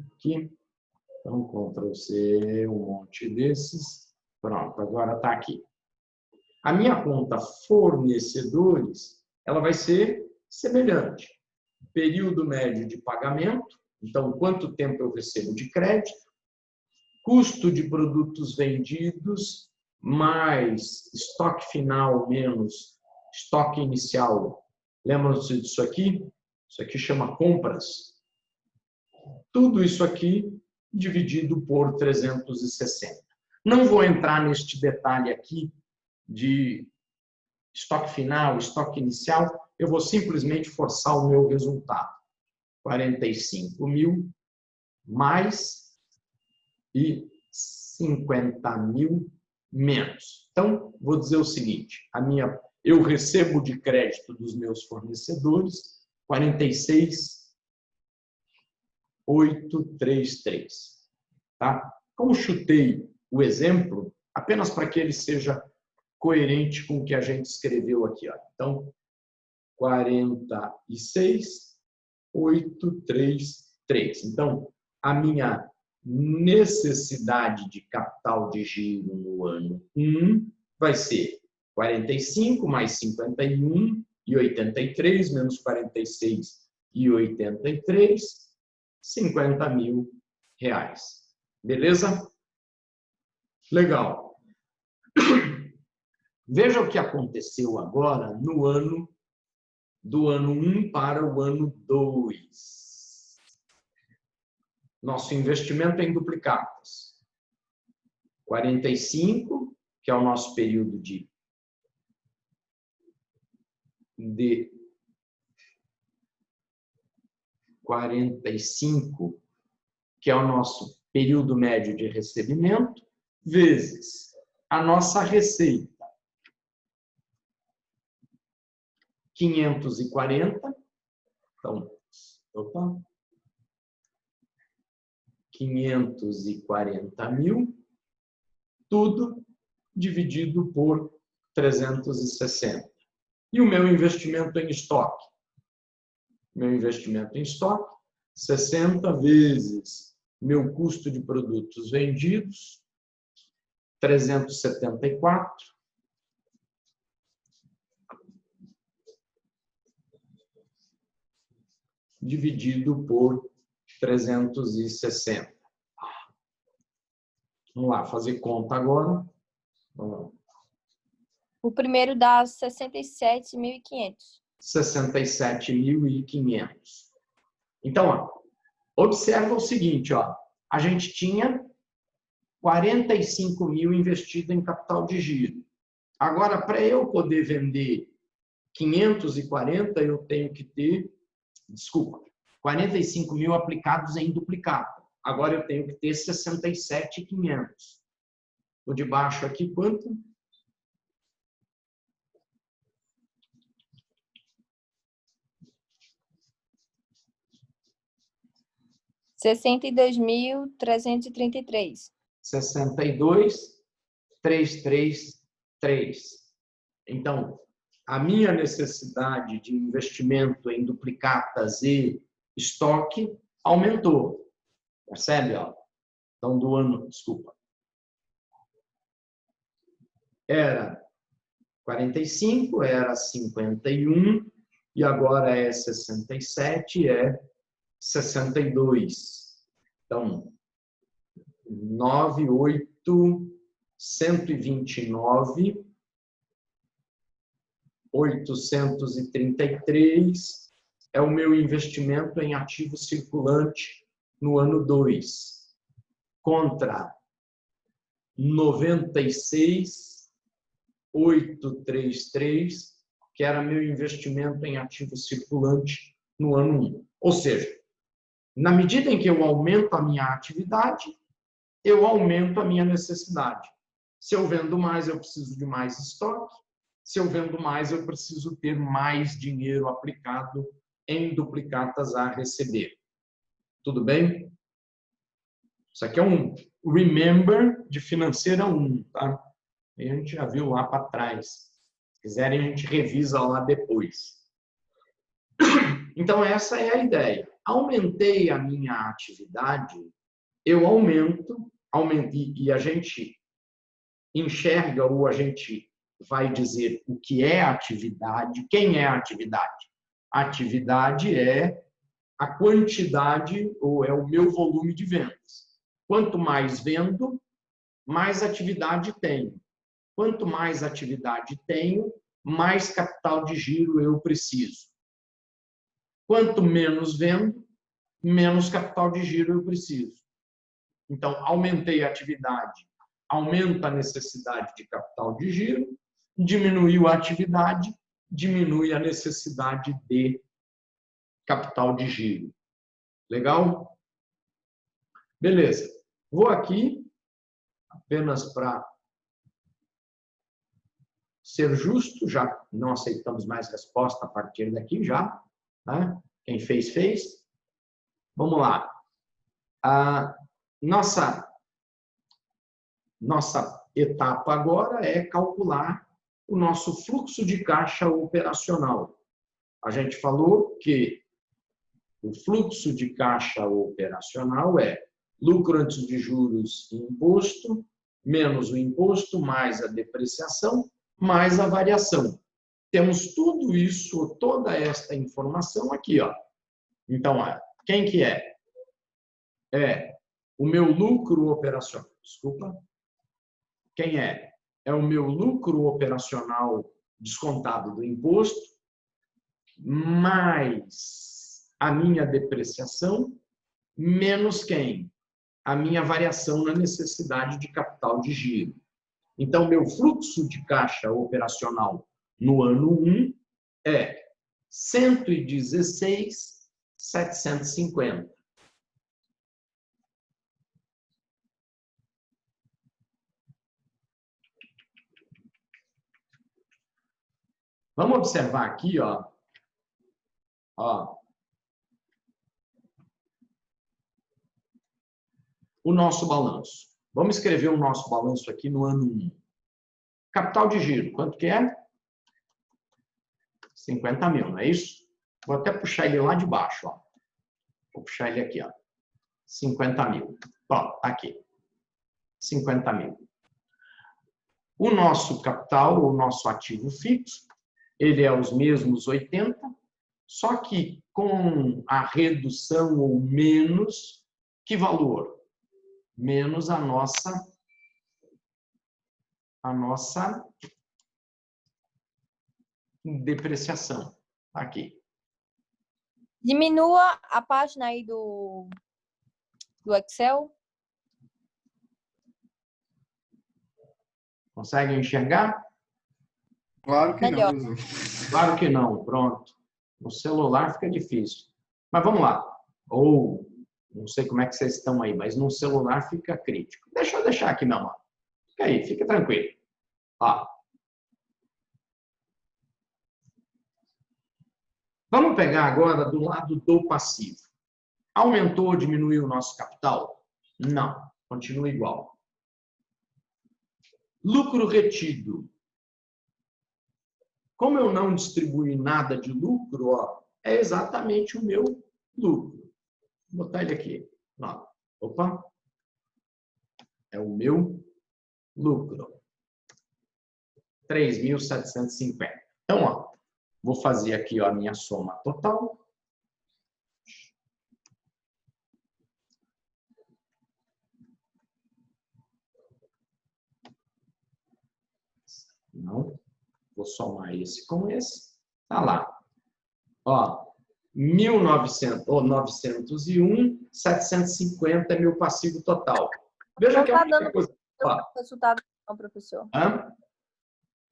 Então, Ctrl+C, um monte desses. Pronto, agora está aqui. A minha conta fornecedores, ela vai ser semelhante. Período médio de pagamento, então, quanto tempo eu recebo de crédito, custo de produtos vendidos, mais estoque final menos estoque inicial. Lembram-se disso aqui? Isso aqui chama compras. Tudo isso aqui dividido por 360. Não vou entrar neste detalhe aqui de estoque final, estoque inicial, eu vou simplesmente forçar o meu resultado. 45 mil mais e 50 mil menos. Então, vou dizer o seguinte, eu recebo de crédito dos meus fornecedores 46.833. Tá? Como chutei o exemplo, apenas para que ele seja coerente com o que a gente escreveu aqui. Ó. Então, 46.833. Então, a minha necessidade de capital de giro no ano 1 vai ser 45 mais 51,83 menos 46,83, 50 mil reais. Beleza? Legal. Veja o que aconteceu agora no ano do ano 1 para o ano 2. Nosso investimento em duplicatas. 45, que é o nosso período de de 45, que é o nosso período médio de recebimento, vezes a nossa receita, 540. Então, opa, 540 mil, tudo dividido por 360. E o meu investimento em estoque? Meu investimento em estoque, 60 vezes meu custo de produtos vendidos, 374, dividido por 360. Vamos lá, fazer conta agora. O primeiro dá 67.500. 67.500. Então, ó, observa o seguinte, ó, a gente tinha 45 mil investido em capital de giro. Agora, para eu poder vender 540, eu tenho que ter, 45 mil aplicados em duplicata. Agora eu tenho que ter 67.500. O de baixo aqui, quanto? R$62.333. 62.333. Então, a minha necessidade de investimento em duplicatas e estoque aumentou. Percebe? Ó? Então, do ano, desculpa. Era 45, era 51, e agora é 67, é 62. Então, 129.833 é o meu investimento em ativo circulante no ano 2, contra 96.833, que era meu investimento em ativo circulante no ano 1. Ou seja, na medida em que eu aumento a minha atividade, eu aumento a minha necessidade. Se eu vendo mais, eu preciso de mais estoque. Se eu vendo mais, eu preciso ter mais dinheiro aplicado em duplicatas a receber. Tudo bem? Isso aqui é um remember de financeira 1, tá? A gente já viu lá para trás. Se quiserem, a gente revisa lá depois. Então, essa é a ideia. Aumentei a minha atividade, eu aumentei, e a gente enxerga ou a gente vai dizer o que é atividade. Quem é atividade? Atividade é a quantidade ou é o meu volume de vendas. Quanto mais vendo, mais atividade tenho. Quanto mais atividade tenho, mais capital de giro eu preciso. Quanto menos vendo, menos capital de giro eu preciso. Então, aumentei a atividade, aumenta a necessidade de capital de giro, diminuiu a atividade, diminui a necessidade de capital de giro. Legal? Beleza. Vou aqui, apenas para ser justo, já não aceitamos mais resposta a partir daqui, já. Né? Quem fez, fez. Vamos lá. A nossa etapa agora é calcular o nosso fluxo de caixa operacional. A gente falou que o fluxo de caixa operacional é lucro antes de juros e imposto, menos o imposto, mais a depreciação, mais a variação. Temos tudo isso, toda esta informação aqui, ó. Então, quem que é? É o meu lucro operacional. Desculpa. Quem é? É o meu lucro operacional descontado do imposto, mais a minha depreciação, menos quem? A minha variação na necessidade de capital de giro. Então, meu fluxo de caixa operacional no ano 1 é 116.750. Vamos observar aqui, ó. O nosso balanço. Vamos escrever o nosso balanço aqui no ano 1. Capital de giro, quanto que é? 50 mil, não é isso? Vou até puxar ele lá de baixo, ó. Vou puxar ele aqui, ó. 50 mil. Ó, aqui. 50 mil. O nosso capital, o nosso ativo fixo, ele é os mesmos 80, só que com a redução ou menos, que valor? Menos a nossa depreciação. Aqui. Diminua a página aí do Excel. Conseguem enxergar? Claro que Melhor. não, professor. Claro que não, pronto. No celular fica difícil. Mas vamos lá. Ou, não sei como é que vocês estão aí, mas no celular fica crítico. Deixa eu deixar aqui mesmo. Fica aí, fica tranquilo. Ó. Vamos pegar agora do lado do passivo. Aumentou ou diminuiu o nosso capital? Não, continua igual. Lucro retido. Como eu não distribuí nada de lucro, ó, é exatamente o meu lucro. Vou botar ele aqui. Ó. Opa. É o meu lucro. 3.750. Então, ó, vou fazer aqui ó, a minha soma total. Não. Vou somar esse com esse. Tá lá. Ó, 901.750 é meu passivo total. Veja Não que é está a única dando coisa. Ó. resultado, não, professor. Hã? Não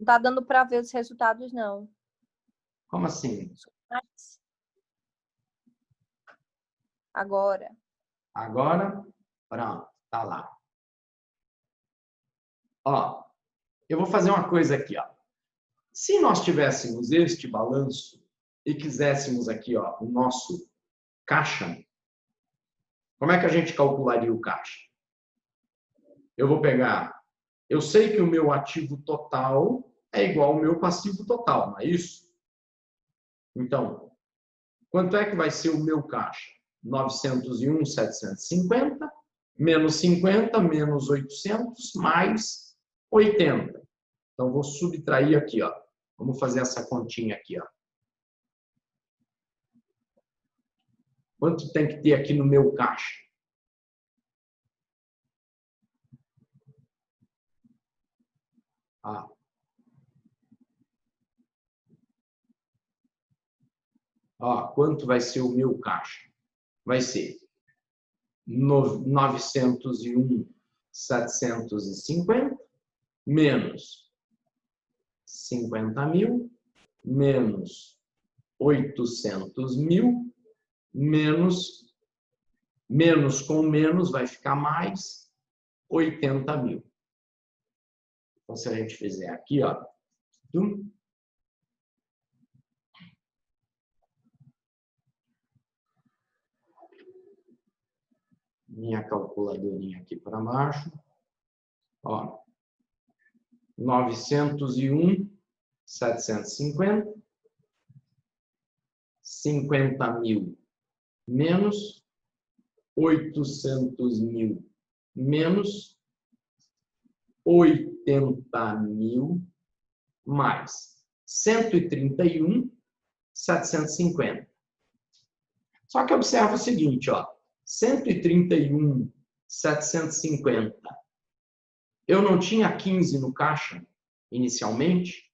está dando para ver os resultados, não. Como assim? Mas... Agora. Agora, pronto, tá lá. Ó, eu vou fazer uma coisa aqui, ó. Se nós tivéssemos este balanço e quiséssemos aqui, ó, o nosso caixa, como é que a gente calcularia o caixa? Eu vou pegar, eu sei que o meu ativo total é igual ao meu passivo total, não é isso? Então, quanto é que vai ser o meu caixa? 901.750 menos 50 menos 800 mais 80. Então, vou subtrair aqui, ó. Vamos fazer essa continha aqui, ó. Quanto tem que ter aqui no meu caixa? Ah. Ó, quanto vai ser o meu caixa? Vai ser 901.750 menos 50 mil menos 800 mil menos com menos vai ficar mais 80 mil. Então, se a gente fizer aqui, ó, minha calculadorinha aqui para baixo, ó, 901.750, 50 mil menos 800 mil menos 80 mil mais 131.750. Só que observa o seguinte, ó, 131.750. Eu não tinha 15 no caixa inicialmente.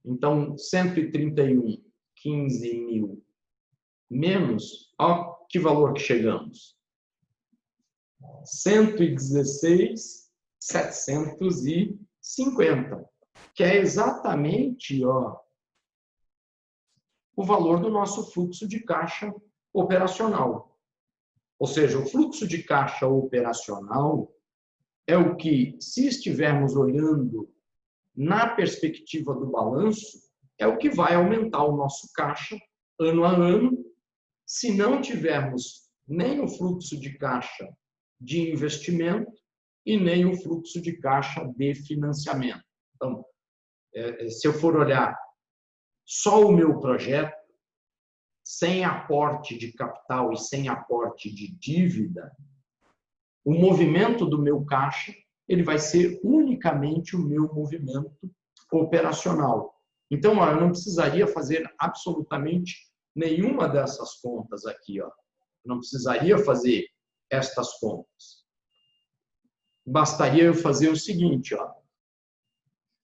Então, 131, 15 mil menos, ó, que valor que chegamos? 116.750, que é exatamente, ó, o valor do nosso fluxo de caixa operacional. Ou seja, o fluxo de caixa operacional é o que, se estivermos olhando na perspectiva do balanço, é o que vai aumentar o nosso caixa ano a ano, se não tivermos nem o fluxo de caixa de investimento e nem o fluxo de caixa de financiamento. Então, se eu for olhar só o meu projeto, sem aporte de capital e sem aporte de dívida, o movimento do meu caixa ele vai ser unicamente o meu movimento operacional. Então, ó, eu não precisaria fazer absolutamente nenhuma dessas contas aqui. Ó. Não precisaria fazer estas contas. Bastaria eu fazer o seguinte, ó.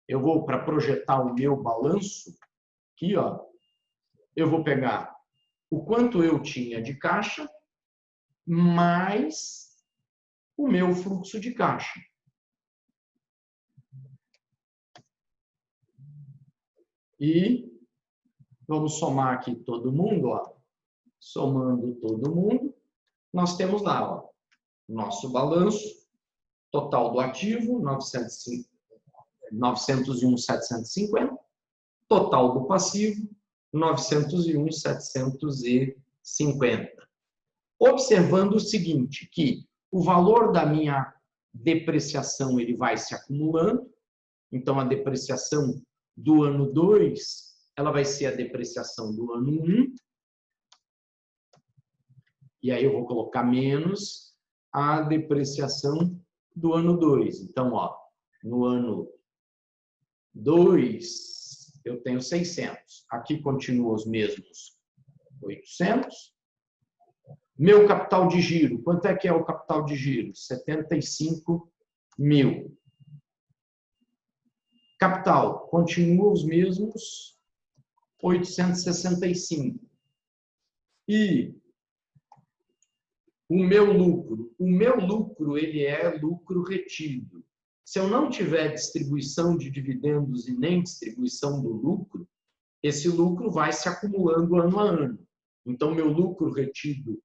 Eu vou, para projetar o meu balanço, aqui, ó, eu vou pegar o quanto eu tinha de caixa mais o meu fluxo de caixa. E vamos somar aqui todo mundo, ó. Somando todo mundo, nós temos lá, ó, nosso balanço total do ativo, 901.750, total do passivo, 901.750. Observando o seguinte, que o valor da minha depreciação ele vai se acumulando, então a depreciação do ano 2, ela vai ser a depreciação do ano 1, e aí eu vou colocar menos a depreciação do ano 2. Então, ó, no ano 2, eu tenho 600. Aqui continua os mesmos 800. Meu capital de giro, quanto é que é o capital de giro? 75 mil. Capital, continua os mesmos 865. E o meu lucro ele é lucro retido. Se eu não tiver distribuição de dividendos e nem distribuição do lucro, esse lucro vai se acumulando ano a ano. Então, meu lucro retido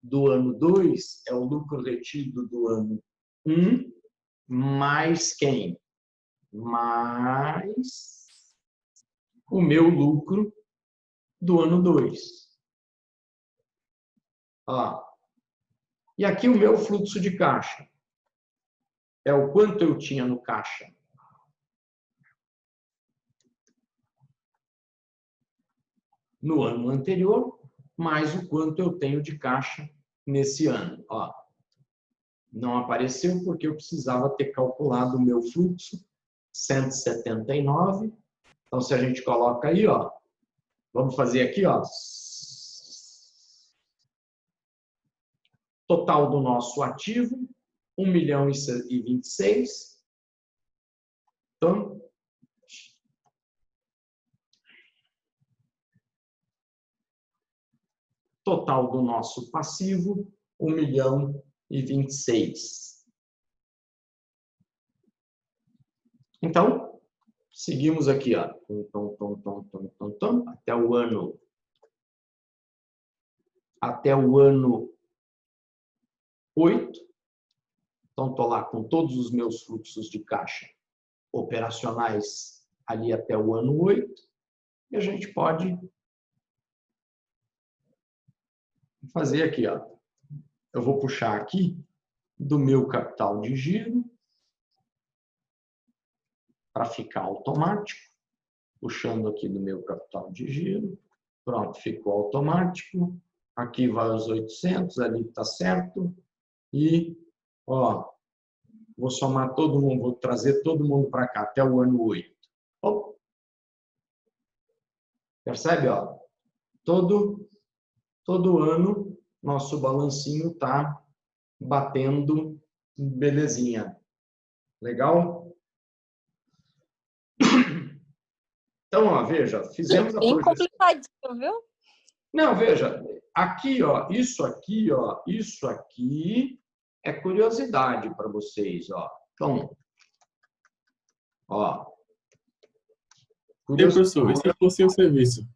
do ano 2 é o lucro retido do ano 1, mais quem? Mais o meu lucro do ano 2. Ó. E aqui o meu fluxo de caixa é o quanto eu tinha no caixa no ano anterior, mais o quanto eu tenho de caixa nesse ano. Ó, não apareceu porque eu precisava ter calculado o meu fluxo, 179. Então, se a gente coloca aí, ó, vamos fazer aqui, ó, total do nosso ativo, 1.026.000. Então, total do nosso passivo, 1.026.000. Então, seguimos aqui, ó, até o ano 8. Então, estou lá com todos os meus fluxos de caixa operacionais ali até o ano 8. E a gente pode fazer aqui, ó. Eu vou puxar aqui do meu capital de giro para ficar automático. Puxando aqui do meu capital de giro. Pronto, ficou automático. Aqui vai os 800, ali está certo. E, ó, vou somar todo mundo, vou trazer todo mundo para cá, até o ano 8. Ó. Percebe, ó? Todo ano, nosso balancinho está batendo belezinha. Legal? Então, ó, veja, fizemos a Bem projeção. complicadinho, viu? Não, veja, aqui, ó, isso aqui é curiosidade para vocês, ó. Então, ó, Professor, e se fosse um serviço?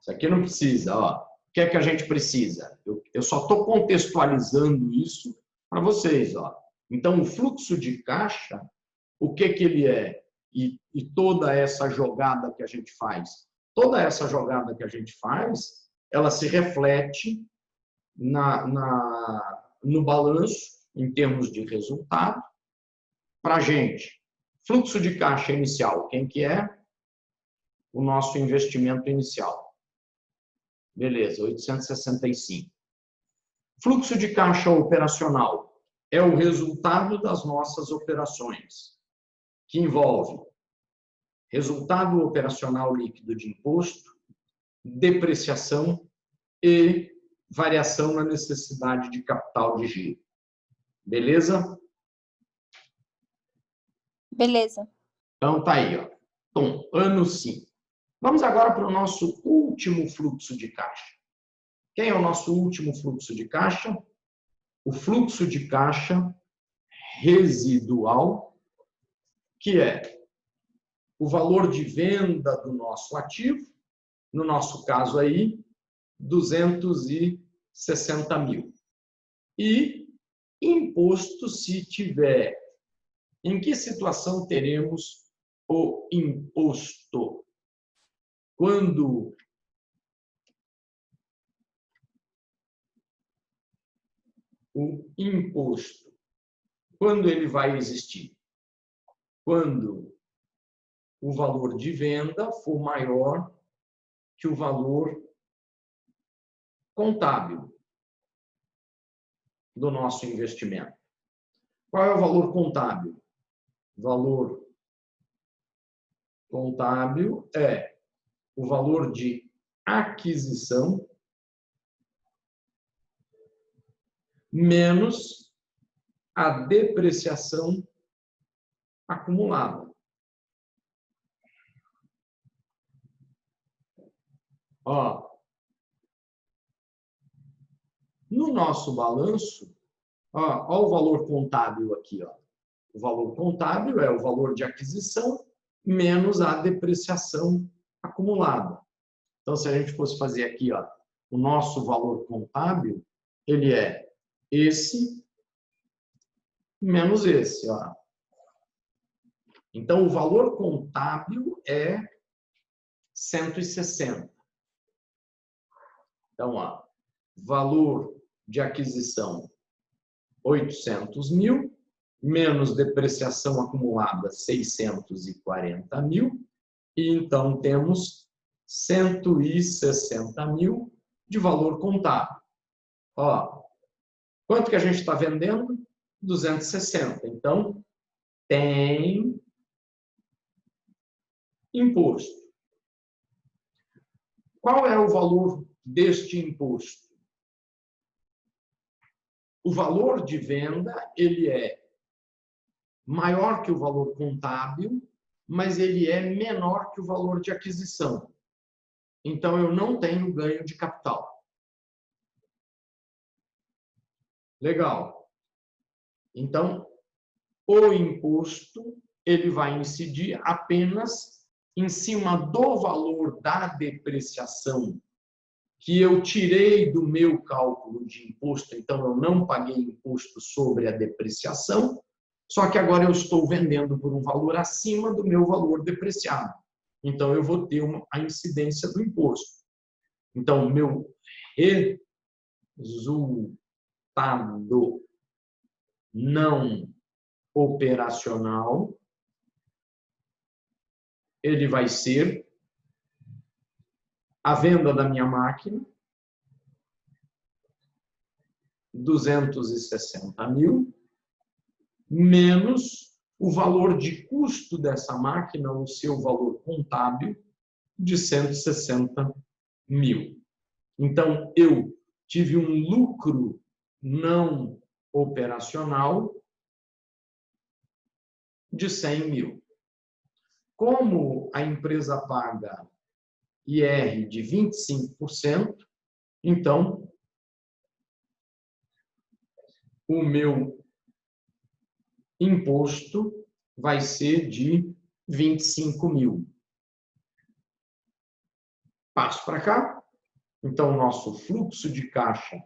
Isso aqui não precisa, ó. O que é que a gente precisa? Eu só estou contextualizando isso para vocês, ó. Então, o fluxo de caixa, o que que ele é? E toda essa jogada que a gente faz, ela se reflete no balanço em termos de resultado para a gente. Fluxo de caixa inicial, quem que é? O nosso investimento inicial. Beleza, 865. Fluxo de caixa operacional é o resultado das nossas operações, que envolve resultado operacional líquido de imposto, depreciação e variação na necessidade de capital de giro. Beleza? Beleza. Então, tá aí, ó. Então, ano 5. Vamos agora para o nosso último fluxo de caixa. Quem é o nosso último fluxo de caixa? O fluxo de caixa residual, que é o valor de venda do nosso ativo, no nosso caso aí, 260 mil. E imposto, se tiver. Em que situação teremos o imposto? Quando o imposto, quando ele vai existir? Quando o valor de venda for maior que o valor contábil do nosso investimento. Qual é o valor contábil? O valor contábil é o valor de aquisição menos a depreciação acumulada. Ó, no nosso balanço, ó o valor contábil aqui, ó. O valor contábil é o valor de aquisição menos a depreciação acumulada. Então, se a gente fosse fazer aqui, ó, o nosso valor contábil, ele é esse menos esse, ó. Então, o valor contábil é 160. Então, ó, valor de aquisição 800 mil, menos depreciação acumulada 640 mil, e então temos 160 mil de valor contábil. Ó, quanto que a gente está vendendo? 260. Então, tem imposto. Qual é o valor deste imposto? O valor de venda, ele é maior que o valor contábil, mas ele é menor que o valor de aquisição. Então, eu não tenho ganho de capital. Legal. Então, o imposto, ele vai incidir apenas em cima do valor da depreciação que eu tirei do meu cálculo de imposto, então eu não paguei imposto sobre a depreciação, só que agora eu estou vendendo por um valor acima do meu valor depreciado. Então eu vou ter a incidência do imposto. Então, o meu resultado não operacional, ele vai ser a venda da minha máquina, 260 mil, menos o valor de custo dessa máquina, o seu valor contábil, de 160 mil. Então, eu tive um lucro não operacional de 100 mil. Como a empresa paga IR de 25%, Então, o meu imposto vai ser de 25 mil. Passo para cá. Então, o nosso fluxo de caixa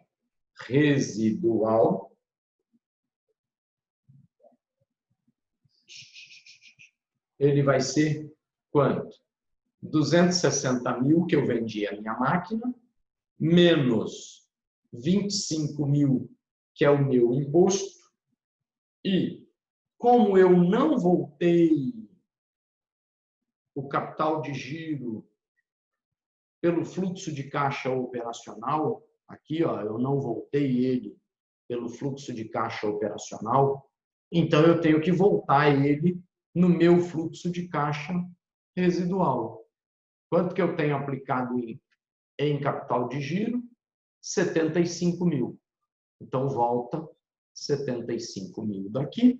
residual ele vai ser quanto? 260 mil que eu vendi a minha máquina, menos 25 mil, que é o meu imposto, e como eu não voltei o capital de giro pelo fluxo de caixa operacional, aqui, ó, eu não voltei ele pelo fluxo de caixa operacional, então eu tenho que voltar ele no meu fluxo de caixa residual. Quanto que eu tenho aplicado em capital de giro? 75 mil. Então, volta 75 mil daqui.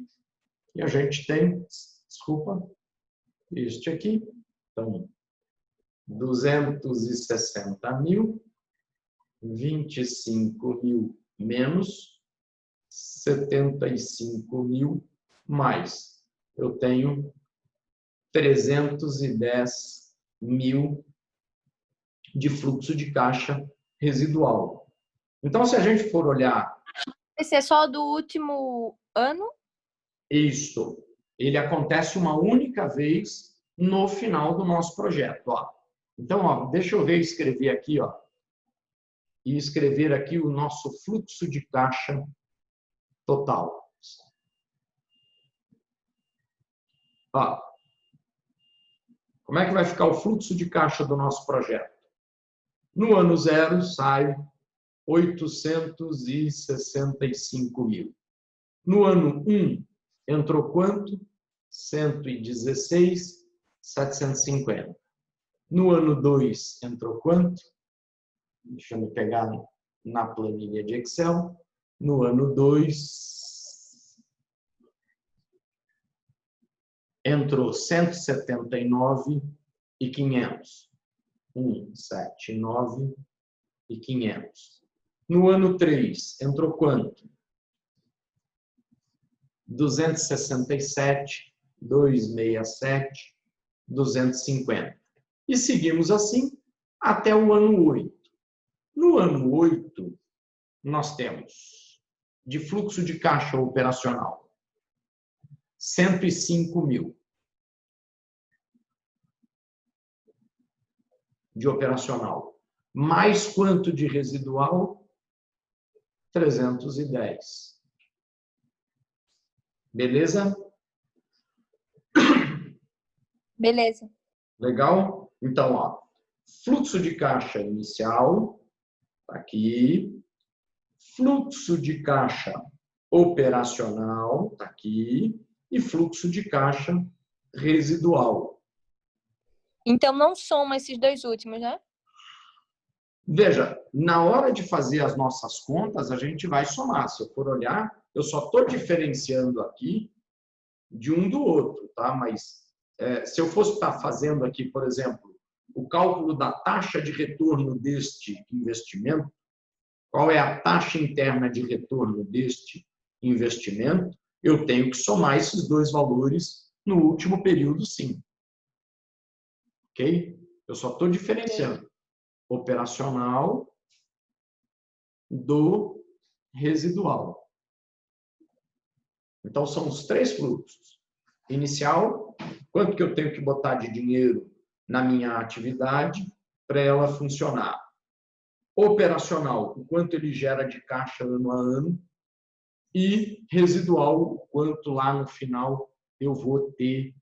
E a gente tem, desculpa, este aqui. Então, 260 mil, 25 mil menos 75 mil mais. Eu tenho 310 mil de fluxo de caixa residual. Então, se a gente for olhar... Esse é só do último ano? Isso. Ele acontece uma única vez no final do nosso projeto. Ó. Então, ó, deixa eu reescrever aqui, ó, e escrever aqui o nosso fluxo de caixa total. Ó, como é que vai ficar o fluxo de caixa do nosso projeto? No ano 0, sai 865 mil. No ano 1, entrou quanto? 116.750. No ano 2, entrou quanto? Deixa eu pegar na planilha de Excel. No ano 2, entrou 179.500. 179.500. No ano 3, entrou quanto? 267, 250. E seguimos assim até o ano 8. No ano 8, nós temos de fluxo de caixa operacional 105 mil de operacional. Mais quanto de residual? 310. Beleza? Beleza. Legal? Então, ó, fluxo de caixa inicial, tá aqui. Fluxo de caixa operacional, tá aqui. E fluxo de caixa residual. Então, não soma esses dois últimos, né? Veja, na hora de fazer as nossas contas, a gente vai somar. Se eu for olhar, eu só estou diferenciando aqui de um do outro, tá? Mas se eu fosse estar fazendo aqui, por exemplo, o cálculo da taxa de retorno deste investimento, qual é a taxa interna de retorno deste investimento, eu tenho que somar esses dois valores no último período, sim. Ok? Eu só estou diferenciando operacional do residual. Então, são os três fluxos. Inicial, quanto que eu tenho que botar de dinheiro na minha atividade para ela funcionar. Operacional, o quanto ele gera de caixa ano a ano. E residual, o quanto lá no final eu vou ter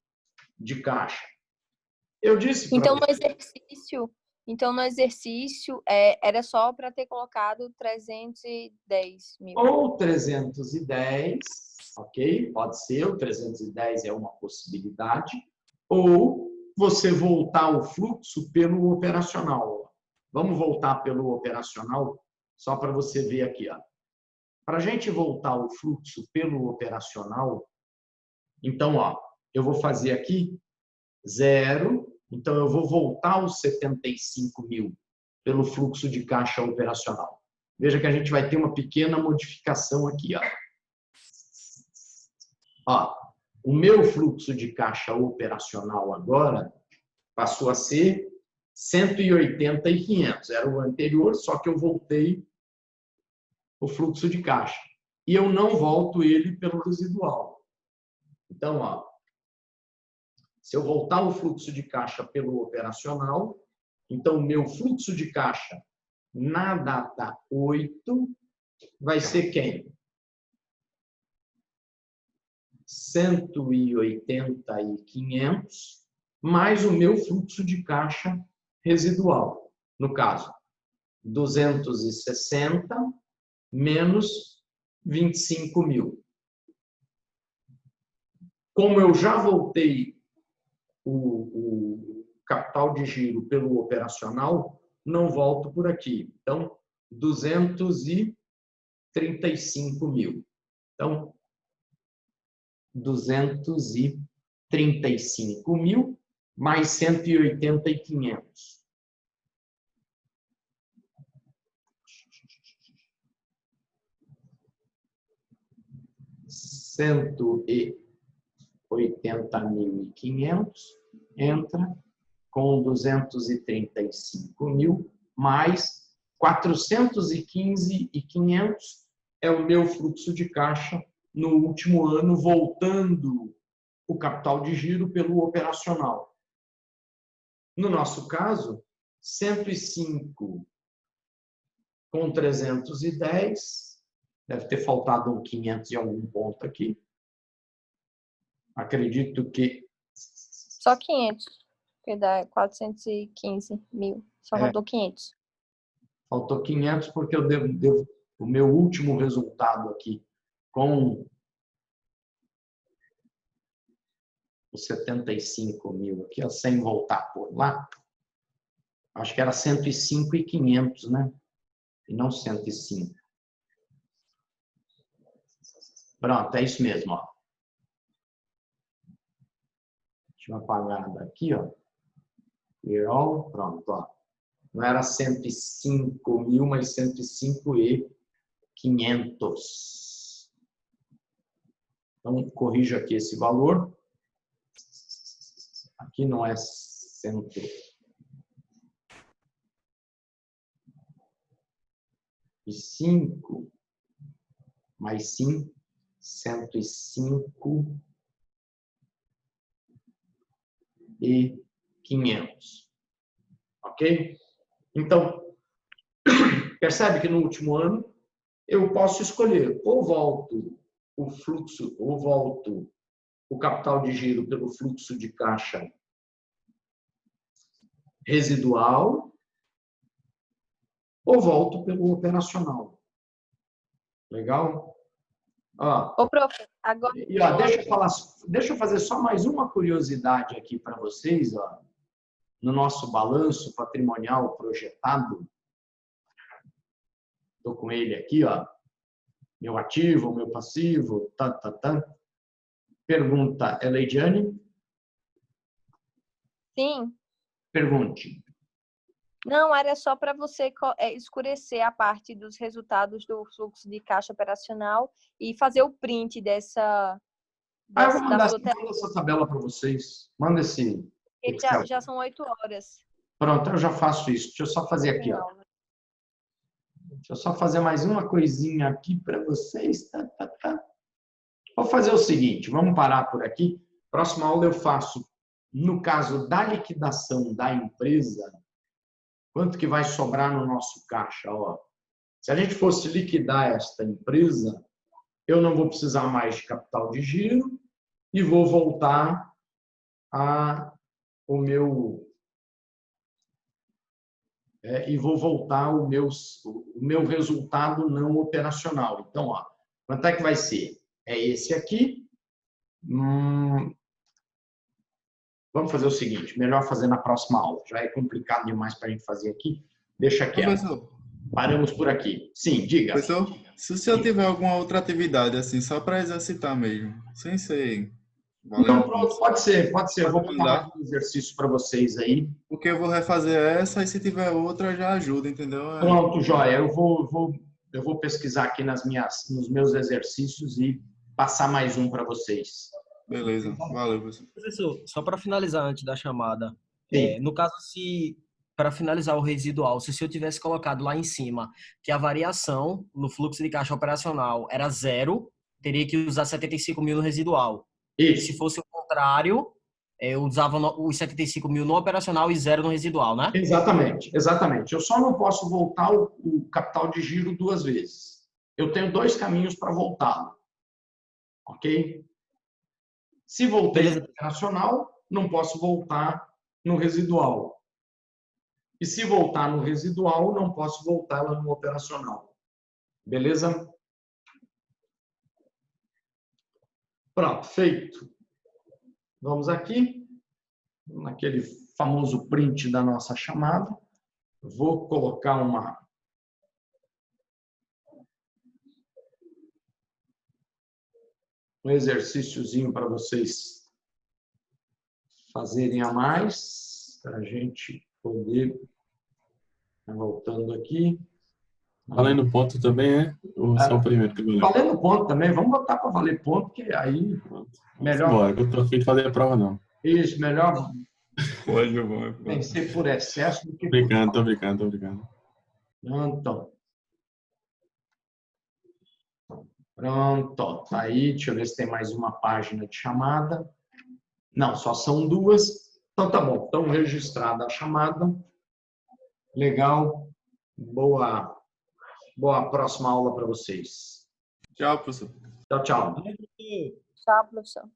de caixa. Eu disse para Então, você... no exercício, era só para ter colocado 310 mil. Ou 310, ok? Pode ser, o 310 é uma possibilidade. Ou você voltar o fluxo pelo operacional. Vamos voltar pelo operacional, só para você ver aqui. Para a gente voltar o fluxo pelo operacional, então, ó, eu vou fazer aqui 0, então eu vou voltar os 75 mil pelo fluxo de caixa operacional. Veja que a gente vai ter uma pequena modificação aqui. Ó, o meu fluxo de caixa operacional agora passou a ser 180 e 500. Era o anterior, só que eu voltei o fluxo de caixa. E eu não volto ele pelo residual. Então, ó, se eu voltar o fluxo de caixa pelo operacional, então o meu fluxo de caixa na data 8 vai ser quem? 180 e 500 mais o meu fluxo de caixa residual. No caso, 260 menos 25 mil. Como eu já voltei o capital de giro pelo operacional, não volto por aqui. Então, 235 mil. Então, 235 mil mais 180 e 500. Cento e 80.500 entra com 235 mil mais 415.500 é o meu fluxo de caixa no último ano, voltando o capital de giro pelo operacional. No nosso caso, 105 com 310, deve ter faltado um 500 e algum ponto aqui. Acredito que... Só 500, que dá 415 mil. Só faltou 500. Faltou 500 porque eu devo o meu último resultado aqui com os 75 mil aqui, ó, sem voltar por lá. Acho que era 105 e 500, né? E não 105. Pronto, é isso mesmo, ó. Deixa eu apagar daqui, ó. Clear all, pronto, ó. Não era 105 mil, mas 105 e 500. Então, corrijo aqui esse valor. Aqui não é 105, mas sim 105 e 500. Ok? Então, percebe que no último ano eu posso escolher ou volto o fluxo, ou volto o capital de giro pelo fluxo de caixa residual, ou volto pelo operacional. Legal? Ó, Ô, prof, agora... E, ó, deixa eu fazer só mais uma curiosidade aqui para vocês, ó. No nosso balanço patrimonial projetado, estou com ele aqui, ó, meu ativo, meu passivo, Pergunta, Eleidiane? Sim. Pergunte. Não, era só para você escurecer a parte dos resultados do fluxo de caixa operacional e fazer o print Eu vou mandar da sua tela. essa tabela para vocês. Manda esse Excel. Já são 8 horas. Pronto, eu já faço isso. Deixa eu só fazer aqui, ó. Deixa eu só fazer mais uma coisinha aqui para vocês. Vou fazer o seguinte, vamos parar por aqui. Próxima aula eu faço, no caso da liquidação da empresa, quanto que vai sobrar no nosso caixa? Ó, se a gente fosse liquidar esta empresa, eu não vou precisar mais de capital de giro e vou voltar o meu resultado não operacional. Então, ó, quanto é que vai ser? É esse aqui. Vamos fazer o seguinte, melhor fazer na próxima aula. Já é complicado demais para a gente fazer aqui. Deixa aqui. Paramos por aqui. Sim, diga. Professor, se o senhor tiver alguma outra atividade, assim, só para exercitar mesmo, sem ser Valeu, Então, pronto, professor. pode ser. Eu vou Pode botar mandar. mais um exercício para vocês aí. Porque eu vou refazer essa e se tiver outra já ajuda, entendeu? Pronto, joia. Eu vou pesquisar aqui nos meus exercícios e passar mais um para vocês. Beleza, valeu, professor. Professor, só para finalizar antes da chamada, Sim. no caso, se para finalizar o residual, se eu tivesse colocado lá em cima que a variação no fluxo de caixa operacional era zero, teria que usar 75 mil no residual. E se Isso. fosse o contrário, eu usava os 75 mil no operacional e zero no residual, né? Exatamente, exatamente. Eu só não posso voltar o capital de giro duas vezes. Eu tenho dois caminhos para voltá-lo. Ok? Se voltei no operacional, não posso voltar no residual. E se voltar no residual, não posso voltar lá no operacional. Beleza? Pronto, feito. Vamos aqui, naquele famoso print da nossa chamada. Vou colocar um exercíciozinho para vocês fazerem a mais, para a gente poder... Voltando aqui. Valendo ponto também, é? Ou só o primeiro que valeu? Valendo ponto também. Vamos botar para valer ponto, que aí melhor... Bora, que eu tô afim de fazer a prova, não. Isso, melhor Pode, eu vou. vencer por excesso do que por... Brincando, tô brincando. Pronto. Pronto. Aí, deixa eu ver se tem mais uma página de chamada. Não, só são duas. Então, tá bom. Então, registrada a chamada. Legal. Boa próxima aula para vocês. Tchau, professor. Tchau, tchau. Tchau, professor.